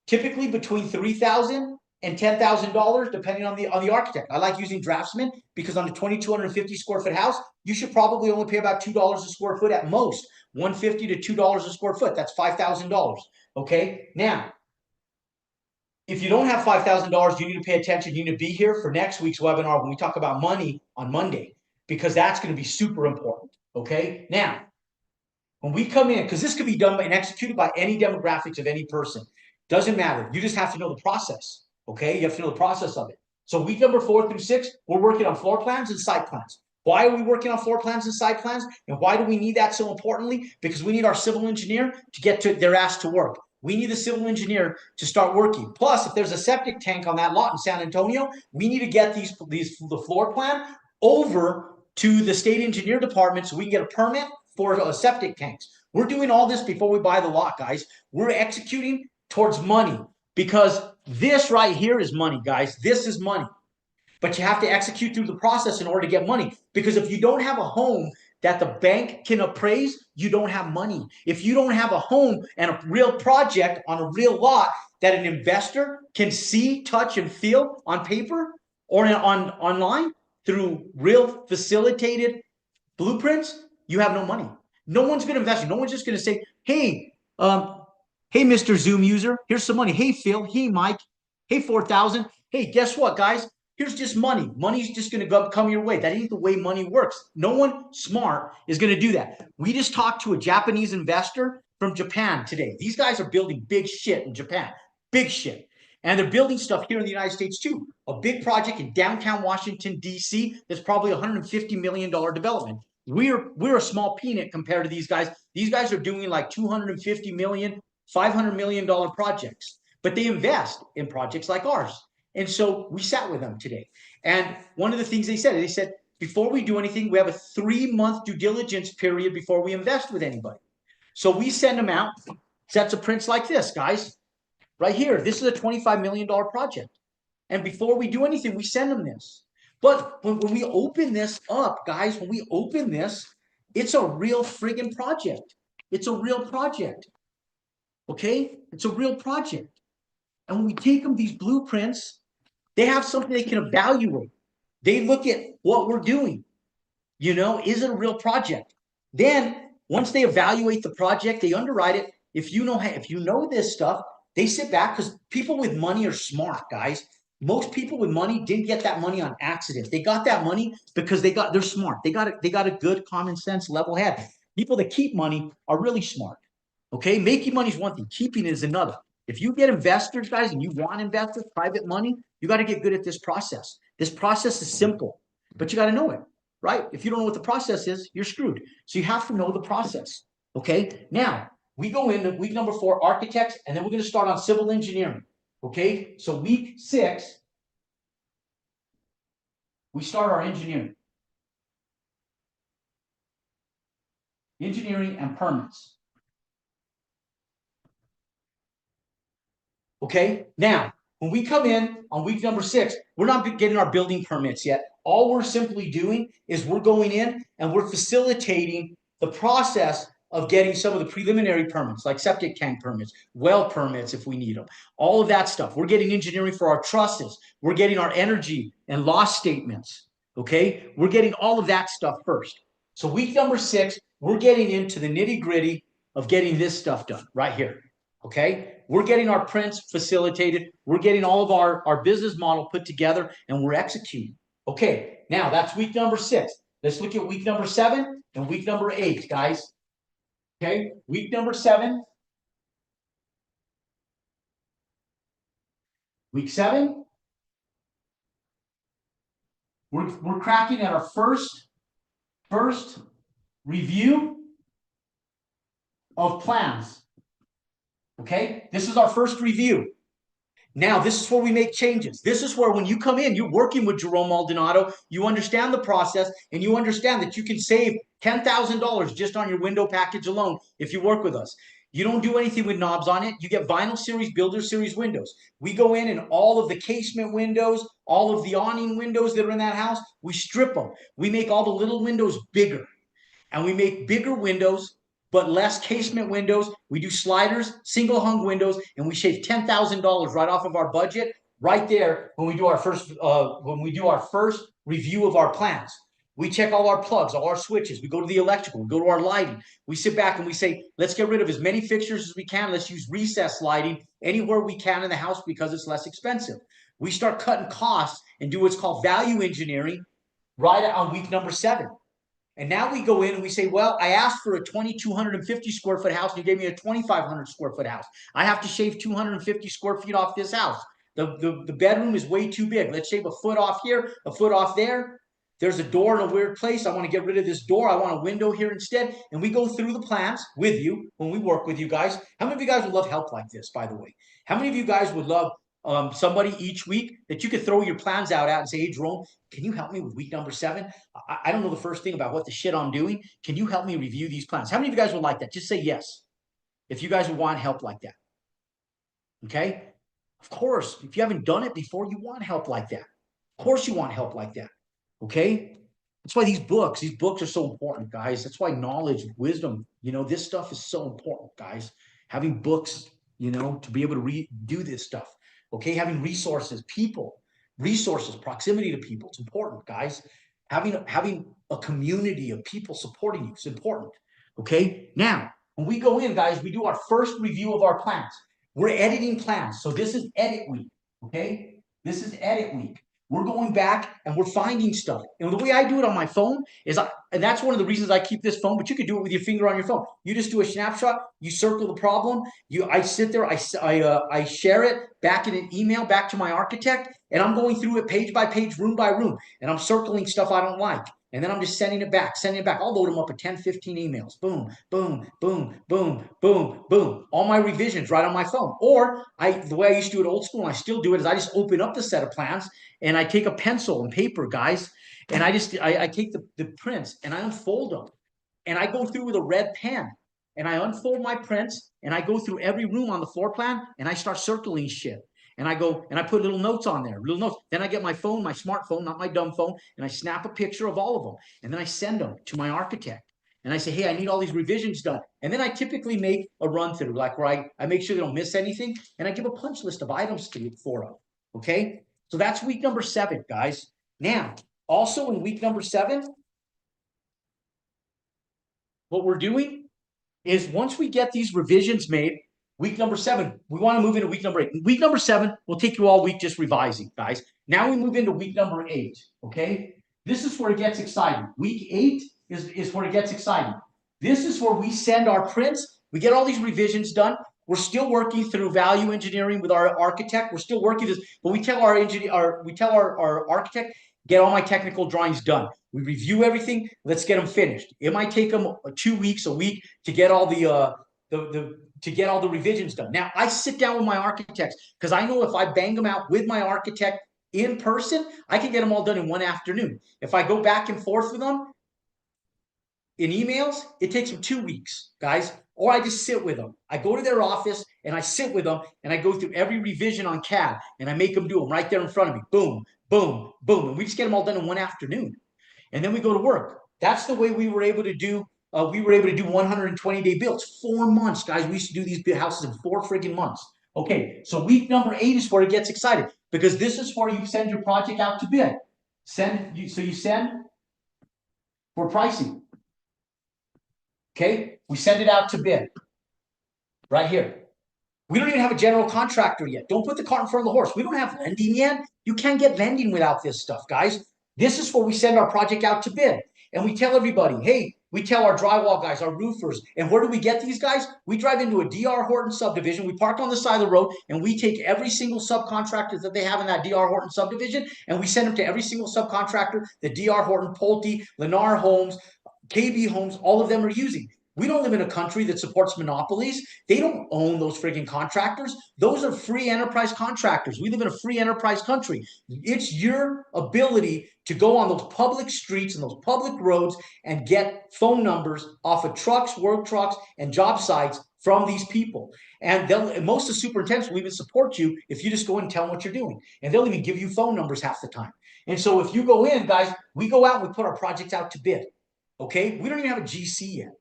typically between $3,000 and $10,000, depending on the architect. I like using draftsman because on a 2,250 square foot house, you should probably only pay about $2 a square foot at most, $150 to $2 a square foot. That's $5,000. Okay, now if you don't have $5,000, you need to pay attention. You need to be here for next week's webinar when we talk about money on Monday, because that's going to be super important. Okay, now when we come in, because this could be done and executed by any demographics of any person, doesn't matter. You just have to know the process. Okay, you have to know the process of it. So week number 4 through 6, we're working on floor plans and site plans. Why are we working on floor plans and site plans? And why do we need that so importantly? Because we need our civil engineer to get to their ass to work. We need the civil engineer to start working. Plus, if there's a septic tank on that lot in San Antonio, we need to get the floor plan over to the state engineer department so we can get a permit for septic tanks. We're doing all this before we buy the lot, guys. We're executing towards money, because this right here is money, guys. This is money. But you have to execute through the process in order to get money. Because if you don't have a home that the bank can appraise, you don't have money. If you don't have a home and a real project on a real lot that an investor can see, touch, and feel on paper or online through real facilitated blueprints, you have no money. No one's going to invest. No one's just going to say, hey, hey, Mr. Zoom user, here's some money. Hey, Phil. Hey, Mike. Hey, 4,000. Hey, guess what, guys? Here's just money. Money's just going to come your way. That ain't the way money works. No one smart is going to do that. We just talked to a Japanese investor from Japan today. These guys are building big shit in Japan. Big shit. And they're building stuff here in the United States too. A big project in downtown Washington, D.C. that's probably $150 million development. We're a small peanut compared to these guys. These guys are doing like $250 million, $500 million projects, but they invest in projects like ours. And so we sat with them today. And one of the things they said, before we do anything, we have a 3-month due diligence period before we invest with anybody. So we send them out sets of prints like this, guys, right here. This is a $25 million project. And before we do anything, we send them this. But when we open this up, guys, when we open this, it's a real friggin' project. It's a real project. Okay? It's a real project. And when we take them these blueprints, they have something they can evaluate. They look at what we're doing. You know, is it a real project? Then once they evaluate the project, they underwrite it. If you know this stuff, they sit back, because people with money are smart, guys. Most people with money didn't get that money on accident. They got that money because they're smart. They got a good common sense level head. People that keep money are really smart. Okay, making money is one thing, keeping it is another. If you get investors, guys, and you want investors, private money, you got to get good at this process. This process is simple, but you got to know it, right? If you don't know what the process is, you're screwed. So you have to know the process. Okay, now we go into week number 4, architects, and then we're going to start on civil engineering. Okay, so week 6, we start our engineering. Engineering and permits. Okay, now, when we come in on week number 6, we're not getting our building permits yet. All we're simply doing is we're going in and we're facilitating the process of getting some of the preliminary permits, like septic tank permits, well permits if we need them, all of that stuff. We're getting engineering for our trusses. We're getting our energy and loss statements, okay? We're getting all of that stuff first. So week number 6, we're getting into the nitty gritty of getting this stuff done right here, okay? We're getting our prints facilitated. We're getting all of our business model put together, and we're executing. Okay, now that's week number 6. Let's look at week number 7 and week number 8, guys. Okay, week number 7. Week 7, we're cracking at our first review of plans. Okay, this is our first review. Now, this is where we make changes. This is where when you come in, you're working with Jerome Maldonado, you understand the process, and you understand that you can save $10,000 just on your window package alone if you work with us. You don't do anything with knobs on it. You get vinyl series, builder series windows. We go in and all of the casement windows, all of the awning windows that are in that house, we strip them. We make all the little windows bigger. And we make bigger windows but less casement windows. We do sliders, single hung windows, and we shave $10,000 right off of our budget right there when we do our first review of our plans. We check all our plugs, all our switches. We go to the electrical. We go to our lighting. We sit back and we say, let's get rid of as many fixtures as we can. Let's use recessed lighting anywhere we can in the house because it's less expensive. We start cutting costs and do what's called value engineering right on week number 7. And now we go in and we say, well, I asked for a 2,250 square foot house and you gave me a 2,500 square foot house. I have to shave 250 square feet off this house. The bedroom is way too big. Let's shave a foot off here, a foot off there. There's a door in a weird place. I want to get rid of this door. I want a window here instead. And we go through the plans with you when we work with you guys. How many of you guys would love help like this, by the way? How many of you guys would love somebody each week that you could throw your plans out at and say, hey, Jerome, can you help me with week number 7? I don't know the first thing about what the shit I'm doing. Can you help me review these plans? How many of you guys would like that? Just say yes if you guys would want help like that. Okay? Of course, if you haven't done it before, you want help like that. Of course you want help like that. Okay? That's why these books are so important, guys. That's why knowledge, wisdom, this stuff is so important, guys. Having books, to be able to do this stuff. Okay? Having resources, proximity to people. It's important, guys. Having a community of people supporting you is important. Okay? Now, when we go in, guys, we do our first review of our plans. We're editing plans. So this is edit week. Okay? This is edit week. We're going back and we're finding stuff. And the way I do it on my phone is, and that's one of the reasons I keep this phone, but you could do it with your finger on your phone. You just do a snapshot, you circle the problem, I sit there, I share it back in an email back to my architect, and I'm going through it page by page, room by room, and I'm circling stuff I don't like. And then I'm just sending it back. I'll load them up with 10, 15 emails. Boom, boom, boom, boom, boom, boom. All my revisions right on my phone. Or the way I used to do it old school, and I still do it, is I just open up the set of plans and I take a pencil and paper, guys, and I take the prints and I unfold them. And I go through with a red pen and I unfold my prints and I go through every room on the floor plan and I start circling shit. And I go and I put little notes on there, little notes. Then I get my phone, my smartphone, not my dumb phone, and I snap a picture of all of them. And then I send them to my architect. And I say, hey, I need all these revisions done. And then I typically make a run through, like where I make sure they don't miss anything. And I give a punch list of items for them. Okay? So that's week number 7, guys. Now, also in week number 7, what we're doing is once we get these revisions made, week number 7, we want to move into week number 8. Week number 7 will take you all week just revising, guys. Now we move into week number 8, okay? This is where it gets exciting. Week 8 is where it gets exciting. This is where we send our prints. We get all these revisions done. We're still working through value engineering with our architect. We're still working this, but we tell our architect, get all my technical drawings done. We review everything. Let's get them finished. It might take them 2 weeks, a week to get all the revisions done. Now, I sit down with my architects because I know if I bang them out with my architect in person, I can get them all done in one afternoon. If I go back and forth with them in emails, it takes them 2 weeks, guys. Or I just sit with them. I go to their office and I sit with them and I go through every revision on CAD and I make them do them right there in front of me. Boom, boom, boom. And we just get them all done in one afternoon. And then we go to work. That's the way we were able to do 120-day builds. 4 months, guys. We used to do these houses in 4 friggin' months. Okay, so week number 8 is where it gets exciting because this is where you send your project out to bid. You send for pricing. Okay, we send it out to bid right here. We don't even have a general contractor yet. Don't put the cart in front of the horse. We don't have lending yet. You can't get lending without this stuff, guys. This is where we send our project out to bid. And we tell everybody, hey, we tell our drywall guys, our roofers, and where do we get these guys? We drive into a D.R. Horton subdivision. We park on the side of the road, and we take every single subcontractor that they have in that D.R. Horton subdivision, and we send them to every single subcontractor that D.R. Horton, Pulte, Lennar Homes, KB Homes, all of them are using. We don't live in a country that supports monopolies. They don't own those friggin' contractors. Those are free enterprise contractors. We live in a free enterprise country. It's your ability to go on those public streets and those public roads and get phone numbers off of trucks, work trucks, and job sites from these people. And most of the superintendents will even support you if you just go in and tell them what you're doing. And they'll even give you phone numbers half the time. And so if you go in, guys, we go out and we put our projects out to bid. Okay? We don't even have a GC yet.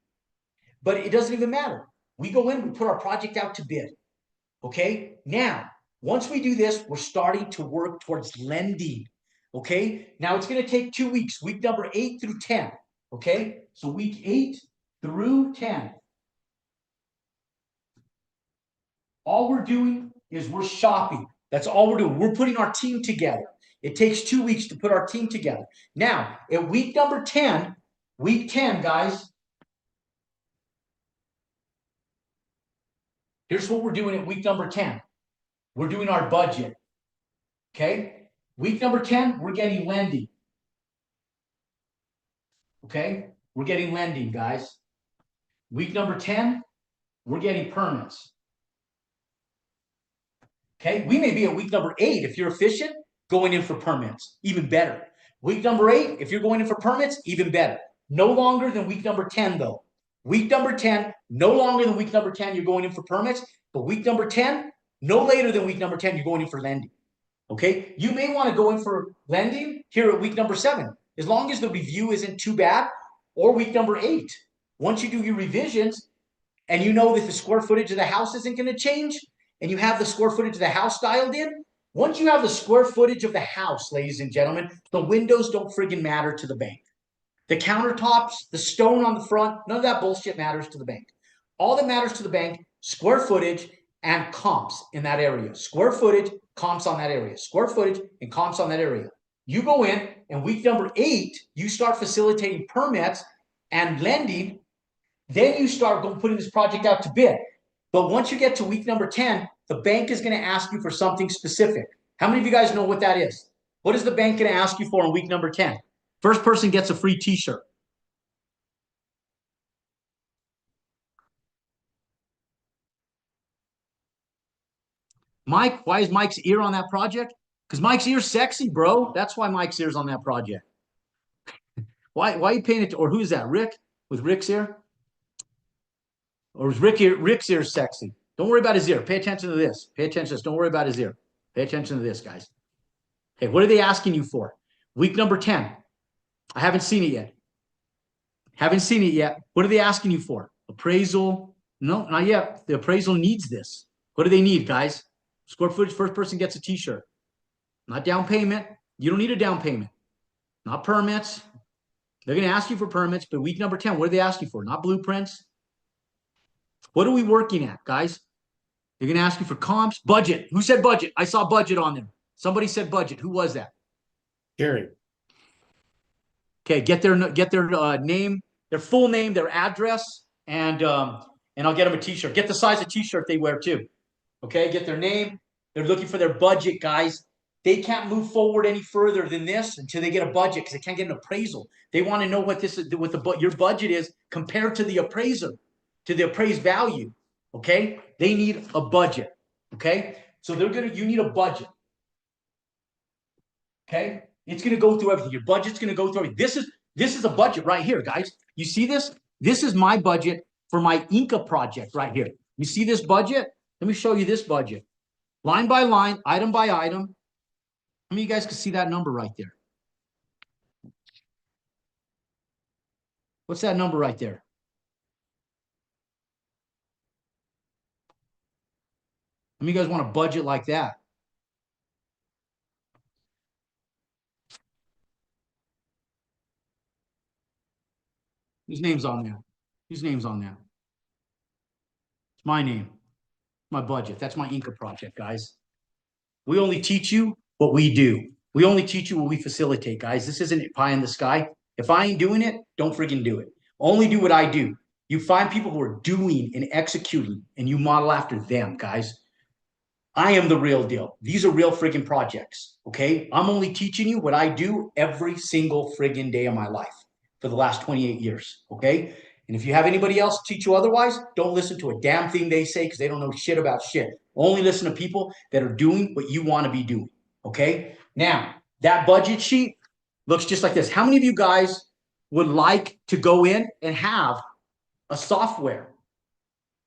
but it doesn't even matter. We go in, we put our project out to bid. Okay. Now, once we do this, we're starting to work towards lending. Okay. Now it's going to take 2 weeks, week number 8 through 10. Okay. So week 8 through 10. All we're doing is we're shopping. That's all we're doing. We're putting our team together. It takes 2 weeks to put our team together. Now, at week number 10, week 10, guys, here's what we're doing at week number 10. We're doing our budget. Okay? Week number 10, we're getting lending. Okay? We're getting lending, guys. Week number 10, we're getting permits. Okay? We may be at week number 8 if you're efficient, going in for permits. Even better. Week number 8, if you're going in for permits, even better. No longer than week number 10, though. Week number 10, no longer than week number 10, you're going in for permits. But week number 10, no later than week number 10, you're going in for lending. Okay? You may want to go in for lending here at week number 7, as long as the review isn't too bad, or week number 8. Once you do your revisions and you know that the square footage of the house isn't going to change, and you have the square footage of the house dialed in, once you have the square footage of the house, ladies and gentlemen, the windows don't friggin' matter to the bank. The countertops, the stone on the front, none of that bullshit matters to the bank. All that matters to the bank, square footage and comps in that area. Square footage, comps on that area. Square footage and comps on that area. You go in, and week number 8, you start facilitating permits and lending. Then you start putting this project out to bid. But once you get to week number 10, the bank is going to ask you for something specific. How many of you guys know what that is? What is the bank going to ask you for in week number 10? First person gets a free t-shirt. Mike, why is Mike's ear on that project? Because Mike's ear's sexy, bro. That's why Mike's ear's on that project. Why are you paying it? Or who's that? Rick? With Rick's ear? Or is Rick's ear sexy? Don't worry about his ear. Pay attention to this. Pay attention to this. Don't worry about his ear. Pay attention to this, guys. Okay, what are they asking you for? Week number 10. I haven't seen it yet. Haven't seen it yet. What are they asking you for? Appraisal? No, not yet. The appraisal needs this. What do they need, guys? Square footage, first person gets a t-shirt. Not down payment. You don't need a down payment. Not permits. They're going to ask you for permits, but week number 10, what are they asking for? Not blueprints. What are we working at, guys? They're going to ask you for comps. Budget. Who said budget? I saw budget on there. Somebody said budget. Who was that? Gary. Okay, get their name, their full name, their address, and I'll get them a t-shirt. Get the size of t-shirt they wear too. Okay, get their name. They're looking for their budget, guys. They can't move forward any further than this until they get a budget, because they can't get an appraisal. They want to know what this is, what your budget is compared to the appraiser, to the appraised value. Okay, they need a budget. Okay, so you need a budget. Okay, it's going to go through everything. Your budget's going to go through everything. This is a budget right here, guys. You see this? This is my budget for my Inca project right here. You see this budget? Let me show you this budget. Line by line, item by item. How many of you guys can see that number right there? What's that number right there? How many of you guys want a budget like that? Whose name's on there? Whose name's on there? It's my name. My budget. That's my Inca project, guys. We only teach you what we do. We only teach you what we facilitate, guys. This isn't pie in the sky. If I ain't doing it, don't friggin' do it. Only do what I do. You find people who are doing and executing, and you model after them, guys. I am the real deal. These are real friggin' projects, okay? I'm only teaching you what I do every single friggin' day of my life for the last 28 years, okay? And if you have anybody else teach you otherwise, don't listen to a damn thing they say, because they don't know shit about shit. Only listen to people that are doing what you want to be doing, okay? Now, that budget sheet looks just like this. How many of you guys would like to go in and have a software,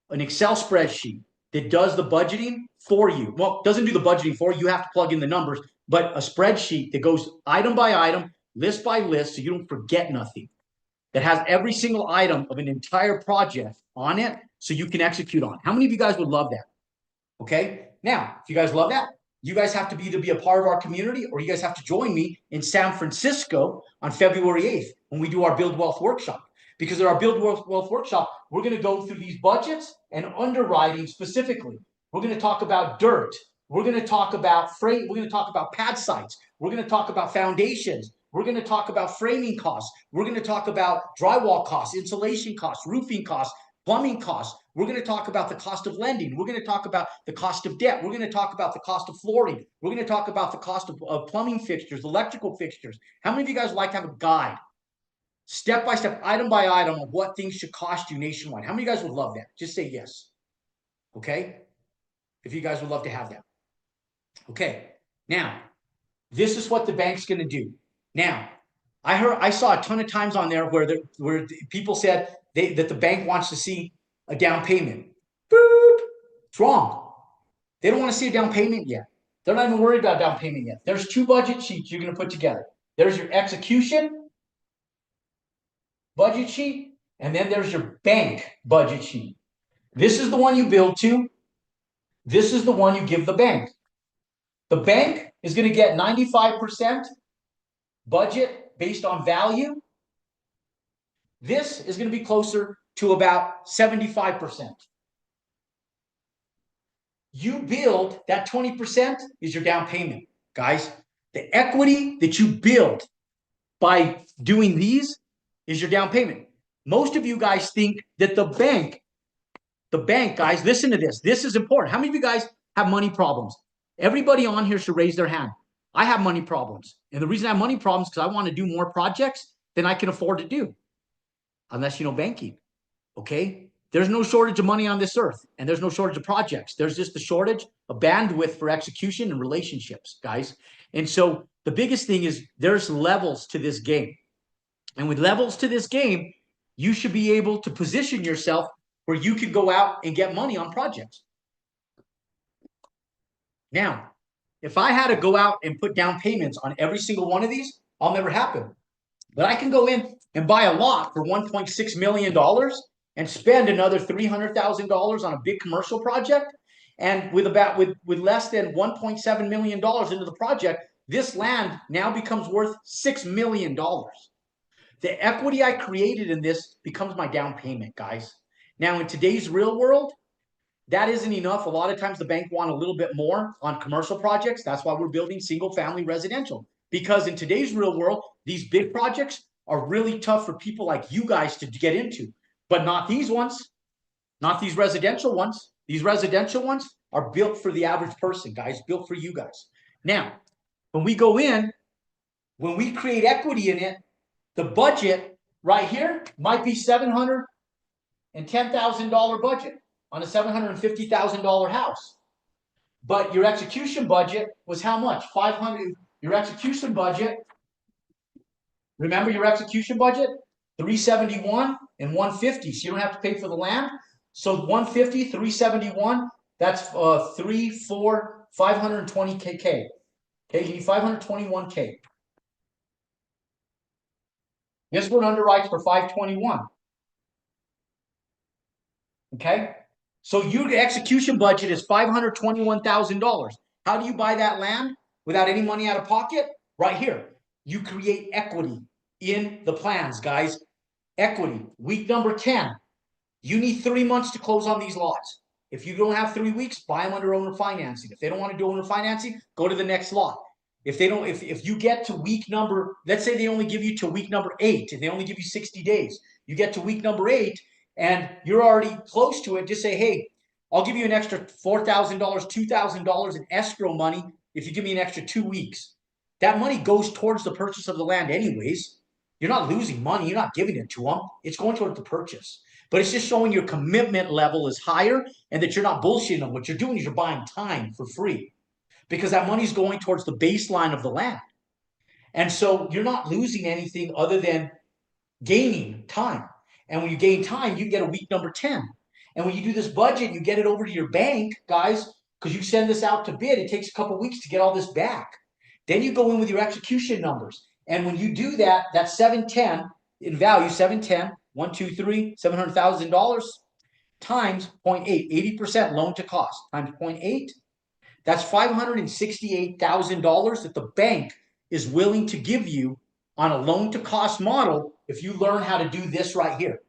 an Excel spreadsheet that does the budgeting for you? Well, doesn't do the budgeting for you. You have to plug in the numbers, but a spreadsheet that goes item by item, list by list, so you don't forget nothing. that has every single item of an entire project on it so you can execute on. How many of you guys would love that? Okay. Now, if you guys love that, you guys have to either be a part of our community or you guys have to join me in San Francisco on February 8th when we do our Build Wealth Workshop. Because at our Build Wealth Workshop, we're going to go through these budgets and underwriting specifically. We're going to talk about dirt. We're going to talk about freight. We're going to talk about pad sites. We're going to talk about foundations. We're going to talk about framing costs. We're going to talk about drywall costs, insulation costs, roofing costs, plumbing costs. We're going to talk about the cost of lending. We're going to talk about the cost of debt. We're going to talk about the cost of flooring. We're going to talk about the cost of plumbing fixtures, electrical fixtures. How many of you guys would like to have a guide, step by step, item by item, of what things should cost you nationwide? How many of you guys would love that? Just say yes. Okay? If you guys would love to have that. Okay. Now, this is what the bank's going to do. Now, I saw a ton of times on there where people said that the bank wants to see a down payment. Boop. It's wrong. They don't want to see a down payment yet. They're not even worried about down payment yet. There's two budget sheets you're going to put together. There's your execution budget sheet, and then there's your bank budget sheet. This is the one you build to. This is the one you give the bank. The bank is going to get 95% budget based on value. This is going to be closer to about 75%. You build that 20% is your down payment, guys. The equity that you build by doing these is your down payment. Most of you guys think that the bank, guys, listen to this. This is important. How many of you guys have money problems? Everybody on here should raise their hand. I have money problems. And the reason I have money problems is because I want to do more projects than I can afford to do. Unless you know banking. Okay? There's no shortage of money on this earth, and there's no shortage of projects. There's just the shortage of bandwidth for execution and relationships, guys. And so the biggest thing is there's levels to this game. And with levels to this game, you should be able to position yourself where you can go out and get money on projects. Now, if I had to go out and put down payments on every single one of these, I'll never happen. But I can go in and buy a lot for $1.6 million and spend another $300,000 on a big commercial project. And with less than $1.7 million into the project, this land now becomes worth $6 million. The equity I created in this becomes my down payment, guys. Now, in today's real world, that isn't enough. A lot of times the bank want a little bit more on commercial projects. That's why we're building single family residential. Because in today's real world, these big projects are really tough for people like you guys to get into. But not these ones, not these residential ones. These residential ones are built for the average person, guys, built for you guys. Now, when we go in, when we create equity in it, the budget right here might be $710,000 budget on a $750,000 house. But your execution budget was how much? 500. Your execution budget, remember your execution budget? 371 and 150. So you don't have to pay for the land. So 150, 371, that's 520K. Okay, you need 521K. This one underwrites for 521. Okay? So your execution budget is $521,000. How do you buy that land without any money out of pocket? Right here. You create equity in the plans, guys. Equity. Week number 10. You need 3 months to close on these lots. If you don't have 3 weeks, buy them under owner financing. If they don't want to do owner financing, go to the next lot. If you get to week number, let's say they only give you to week number 8 and they only give you 60 days. You get to week number 8 and you're already close to it. Just say, hey, I'll give you an extra $4,000, $2,000 in escrow money if you give me an extra 2 weeks. That money goes towards the purchase of the land anyways. You're not losing money. You're not giving it to them. It's going towards the purchase. But it's just showing your commitment level is higher and that you're not bullshitting them. What you're doing is you're buying time for free because that money's going towards the baseline of the land. And so you're not losing anything other than gaining time. And when you gain time, you get a week number 10. And when you do this budget, you get it over to your bank, guys, because you send this out to bid. It takes a couple of weeks to get all this back. Then you go in with your execution numbers. And when you do that, that's 710. in value, 710, 123, $700,000 times 0.8, 80% loan to cost times 0.8. That's $568,000 that the bank is willing to give you on a loan to cost model if you learn how to do this right here.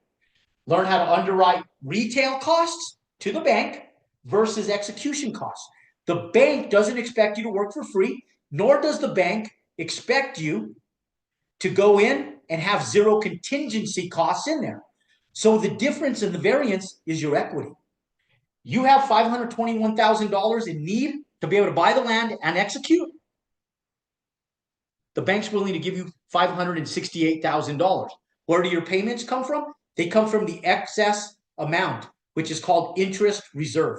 Learn how to underwrite retail costs to the bank versus execution costs. The bank doesn't expect you to work for free, nor does the bank expect you to go in and have zero contingency costs in there. So the difference in the variance is your equity. You have $521,000 in need to be able to buy the land and execute. The bank's willing to give you $568,000. Where do your payments come from? They come from the excess amount, which is called interest reserve.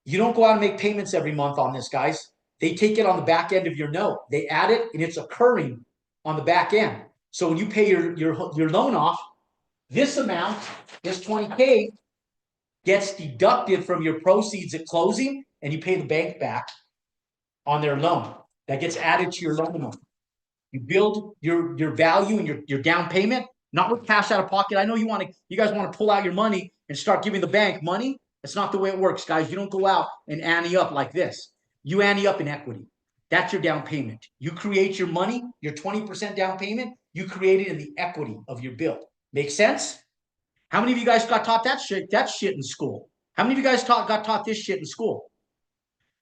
You don't go out and make payments every month on this, guys. They take it on the back end of your note. They add it, and it's occurring on the back end. So when you pay your loan off, this amount, this 20K, gets deducted from your proceeds at closing, and you pay the bank back on their loan. That gets added to your loan amount. You build your value and your down payment, not with cash out of pocket. I know you guys want to pull out your money and start giving the bank money. That's not the way it works, guys. You don't go out and ante up like this. You ante up in equity. That's your down payment. You create your money, your 20% down payment, you create it in the equity of your build. Make sense? How many of you guys got taught that shit in school? How many of you guys got taught this shit in school?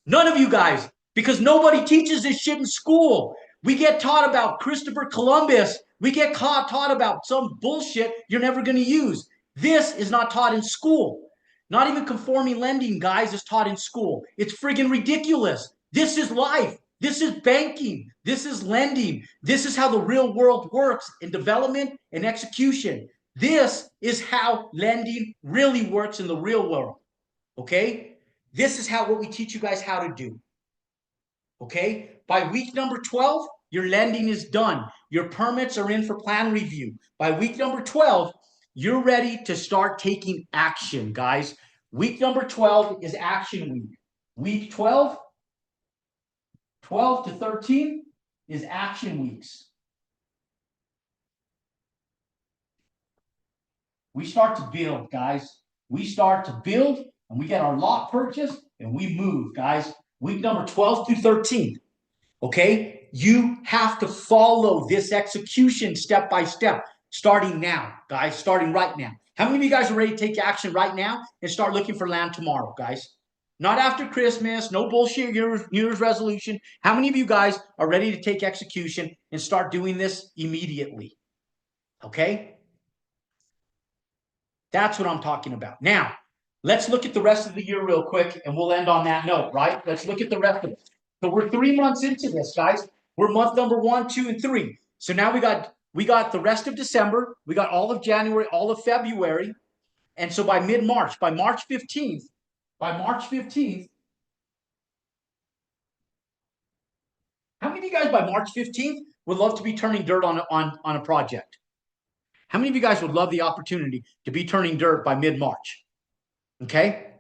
None of you guys, because nobody teaches this shit in school. We get taught about Christopher Columbus. We get taught about some bullshit you're never going to use. This is not taught in school. Not even conforming lending, guys, is taught in school. It's friggin' ridiculous. This is life. This is banking. This is lending. This is how the real world works in development and execution. This is how lending really works in the real world. Okay? This is what we teach you guys how to do. Okay? By week number 12, your lending is done. Your permits are in for plan review. By week number 12, you're ready to start taking action, guys. Week number 12 is action week. Week 12 to 13 is action weeks. We start to build, guys. We start to build, and we get our lot purchased, and we move, guys. Week number 12 through 13. Okay? You have to follow this execution step by step, starting now, guys, starting right now. How many of you guys are ready to take action right now and start looking for land tomorrow, guys? Not after Christmas, no bullshit New Year's resolution. How many of you guys are ready to take execution and start doing this immediately? Okay? That's what I'm talking about. Now, let's look at the rest of the year real quick, and we'll end on that note, right? Let's look at the rest of it. So we're 3 months into this, guys. We're month number 1, 2, and 3. So now we got the rest of December, we got all of January, all of February, and so by mid-March, by March 15th, how many of you guys by March 15th would love to be turning dirt on a project? How many of you guys would love the opportunity to be turning dirt by mid-March? Okay?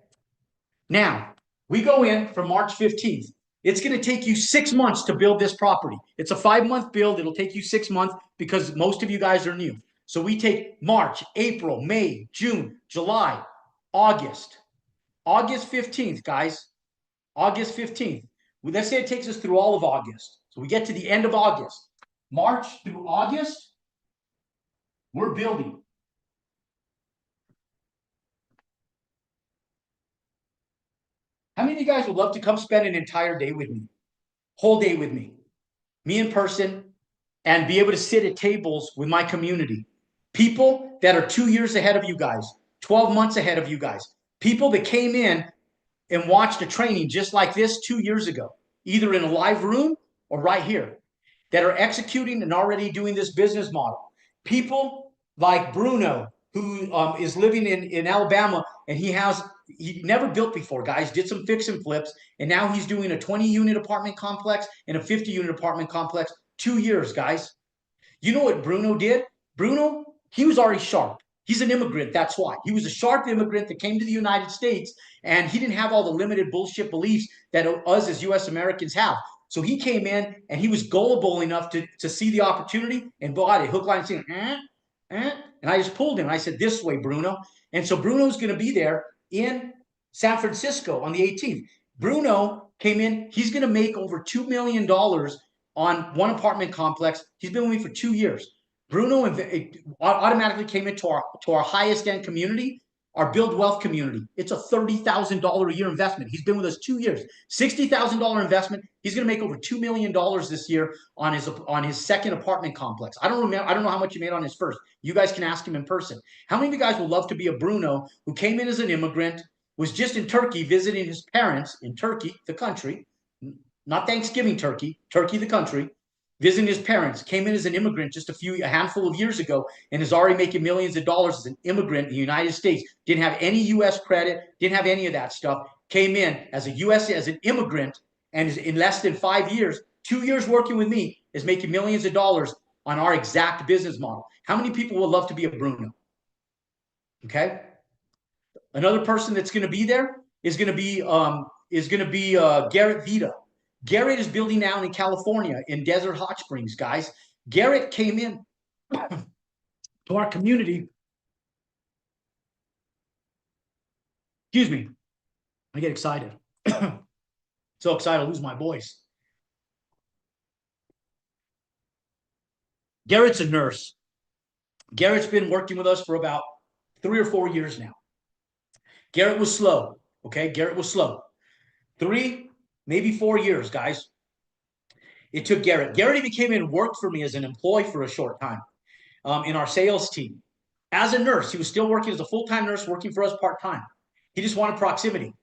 Now, we go in for March 15th. It's going to take you 6 months to build this property. It's a 5-month build. It'll take you 6 months because most of you guys are new. So we take March, April, May, June, July, August. August 15th, guys. August 15th. Let's say it takes us through all of August. So we get to the end of August. March through August, we're building. How many of you guys would love to come spend an entire day with me? Whole day with me in person, and be able to sit at tables with my community. People that are 2 years ahead of you guys, 12 months ahead of you guys. People that came in and watched a training just like this 2 years ago, either in a live room or right here, that are executing and already doing this business model. People like Bruno, who is living in Alabama, and he never built before, guys, did some fix and flips, and now he's doing a 20-unit apartment complex and a 50-unit apartment complex. 2 years, guys. You know what Bruno did? Bruno, he was already sharp. He's an immigrant, that's why. He was a sharp immigrant that came to the United States, and he didn't have all the limited bullshit beliefs that us as U.S. Americans have. So he came in, and he was gullible enough to see the opportunity and bought it, hook, line, and sinker. And I just pulled him. I said, this way, Bruno. And so Bruno's going to be there in San Francisco on the 18th. Bruno came in. He's going to make over $2 million on one apartment complex. He's been with me for 2 years. Bruno automatically came into our highest end community, our Build Wealth community. It's a $30,000 a year investment. He's been with us 2 years. $60,000 investment. He's going to make over $2 million this year on his second apartment complex. I don't know how much he made on his first. You guys can ask him in person. How many of you guys would love to be a Bruno who came in as an immigrant, was just in Turkey visiting his parents in Turkey, the country, not Thanksgiving Turkey, Turkey, the country, visiting his parents, came in as an immigrant just a handful of years ago, and is already making millions of dollars as an immigrant in the United States. Didn't have any U.S. credit, didn't have any of that stuff. Came in as an immigrant, and is in less than 5 years, 2 years working with me, is making millions of dollars on our exact business model. How many people would love to be a Bruno? Okay. Another person that's going to be there is going to be Garrett Vita. Garrett is building now in California in Desert Hot Springs, guys. Garrett came in to our community. Excuse me. I get excited. So excited I lose my voice. Garrett's a nurse. Garrett's been working with us for about 3 or 4 years now. Garrett was slow. Okay, Garrett was slow. 3, maybe 4 years, guys. It took Garrett. Garrett even came in and worked for me as an employee for a short time in our sales team. As a nurse, he was still working as a full-time nurse, working for us part-time. He just wanted proximity.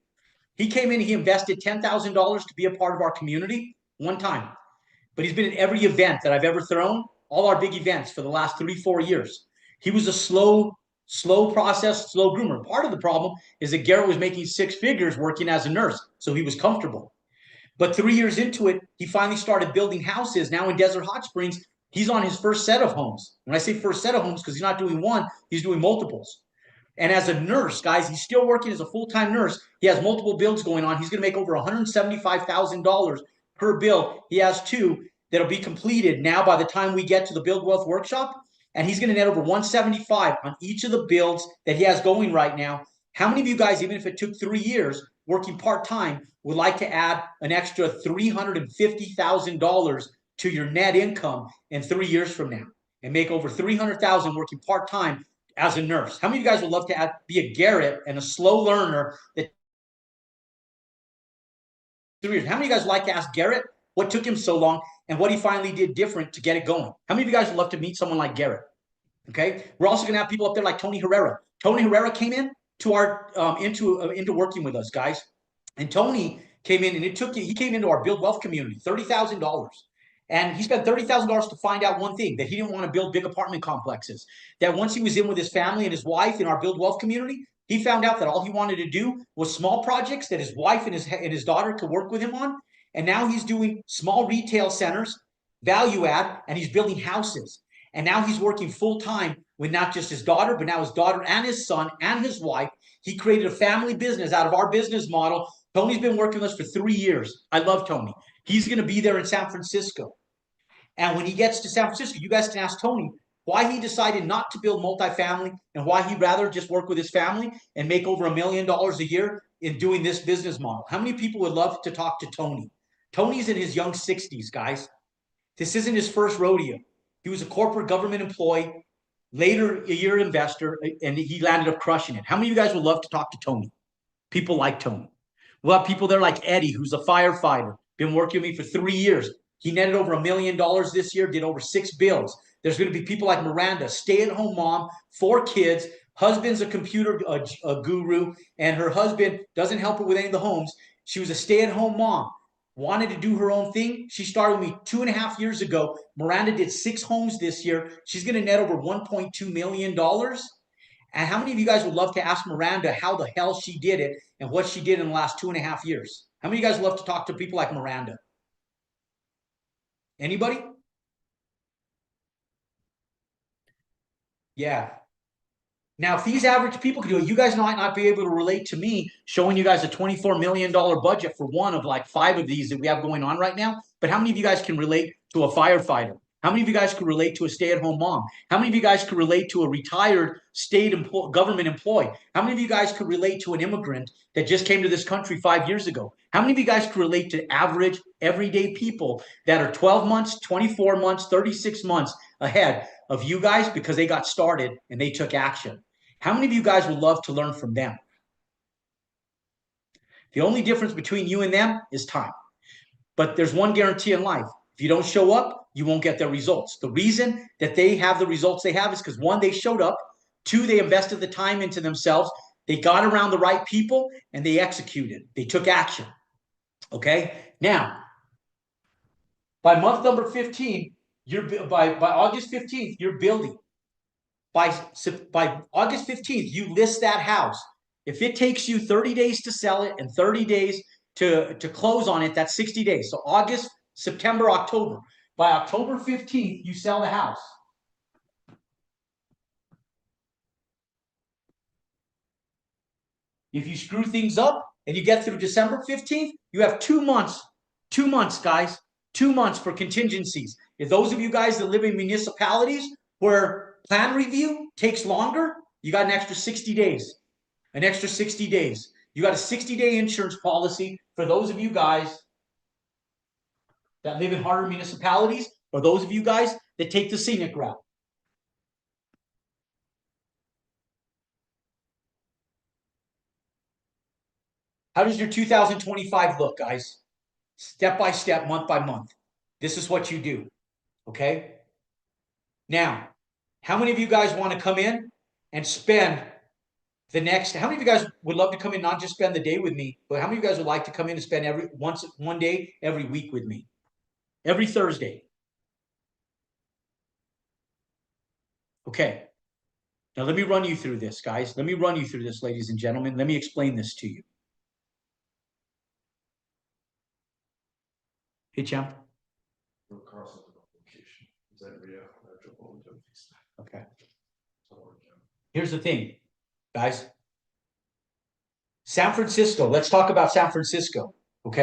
He came in, he invested $10,000 to be a part of our community one time. But he's been at every event that I've ever thrown, all our big events for the last 3, 4 years. He was a slow process, slow groomer. Part of the problem is that Garrett was making 6 figures working as a nurse, so he was comfortable. But 3 years into it, he finally started building houses. Now in Desert Hot Springs, he's on his first set of homes. When I say first set of homes, because he's not doing one, he's doing multiples. And as a nurse, guys, he's still working as a full-time nurse. He has multiple builds going on. He's going to make over $175,000 per build. He has 2 that'll be completed now by the time we get to the Build Wealth Workshop. And he's going to net over 175 on each of the builds that he has going right now. How many of you guys, even if it took 3 years working part-time, would like to add an extra $350,000 to your net income in 3 years from now and make over $300,000 working part-time as a nurse? How many of you guys would love to be a Garrett and a slow learner that 3 years? How many of you guys would like to ask Garrett what took him so long and what he finally did different to get it going? How many of you guys would love to meet someone like Garrett? Okay. We're also going to have people up there like Tony Herrera. Tony Herrera came in to our into working with us, guys. And Tony came in and he came into our Build Wealth community, $30,000. And he spent $30,000 to find out one thing, that he didn't want to build big apartment complexes. That once he was in with his family and his wife in our Build Wealth community, he found out that all he wanted to do was small projects that his wife and his daughter could work with him on. And now he's doing small retail centers, value add, and he's building houses. And now he's working full-time with not just his daughter, but now his daughter and his son and his wife. He created a family business out of our business model. Tony's been working with us for 3 years. I love Tony. He's going to be there in San Francisco. And when he gets to San Francisco, you guys can ask Tony why he decided not to build multifamily and why he'd rather just work with his family and make over $1 million a year in doing this business model. How many people would love to talk to Tony? Tony's in his young 60s, guys. This isn't his first rodeo. He was a corporate government employee, later a year investor, and he landed up crushing it. How many of you guys would love to talk to Tony? People like Tony. We'll have people there like Eddie, who's a firefighter, been working with me for 3 years. He netted over $1 million this year, did over 6 builds. There's going to be people like Miranda, stay-at-home mom, 4 kids, husband's a computer guru, and her husband doesn't help her with any of the homes. She was a stay-at-home mom, wanted to do her own thing. She started with me 2.5 years ago. Miranda did 6 homes this year. She's going to net over $1.2 million. And how many of you guys would love to ask Miranda how the hell she did it and what she did in the last 2.5 years? How many of you guys would love to talk to people like Miranda? Anybody? Yeah. Now, if these average people can do it, you guys might not be able to relate to me showing you guys a $24 million budget for one of like 5 of these that we have going on right now. But how many of you guys can relate to a firefighter How many of you guys could relate to a stay-at-home mom? How many of you guys could relate to a retired government employee? How many of you guys could relate to an immigrant that just came to this country 5 years ago? How many of you guys could relate to average, everyday people that are 12 months, 24 months, 36 months ahead of you guys because they got started and they took action? How many of you guys would love to learn from them? The only difference between you and them is time. But there's one guarantee in life. If you don't show up, you won't get their results. The reason that they have the results they have is because one, they showed up. Two, they invested the time into themselves. They got around the right people and they executed. They took action. Okay. Now, by month number 15, by August 15th, you're building. By August 15th, you list that house. If it takes you 30 days to sell it and 30 days to close on it, that's 60 days. So August, September, October. By October 15th, you sell the house. If you screw things up and you get through December 15th, you have 2 months. 2 months, guys. 2 months for contingencies. If those of you guys that live in municipalities where plan review takes longer, you got an extra 60 days. An extra 60 days. You got a 60-day insurance policy for those of you guys that live in harder municipalities, or those of you guys that take the scenic route. How does your 2025 look, guys? Step by step, month by month. This is what you do. Okay? Now, how many of you guys want to come in and spend how many of you guys would love to come in, not just spend the day with me, but how many of you guys would like to come in and spend one day every week with me? Every Thursday. Okay. Now let me run you through this, guys. Let me run you through this, ladies and gentlemen. Let me explain this to you. Hey, champ. Okay. Here's the thing, guys. San Francisco. Let's talk about San Francisco.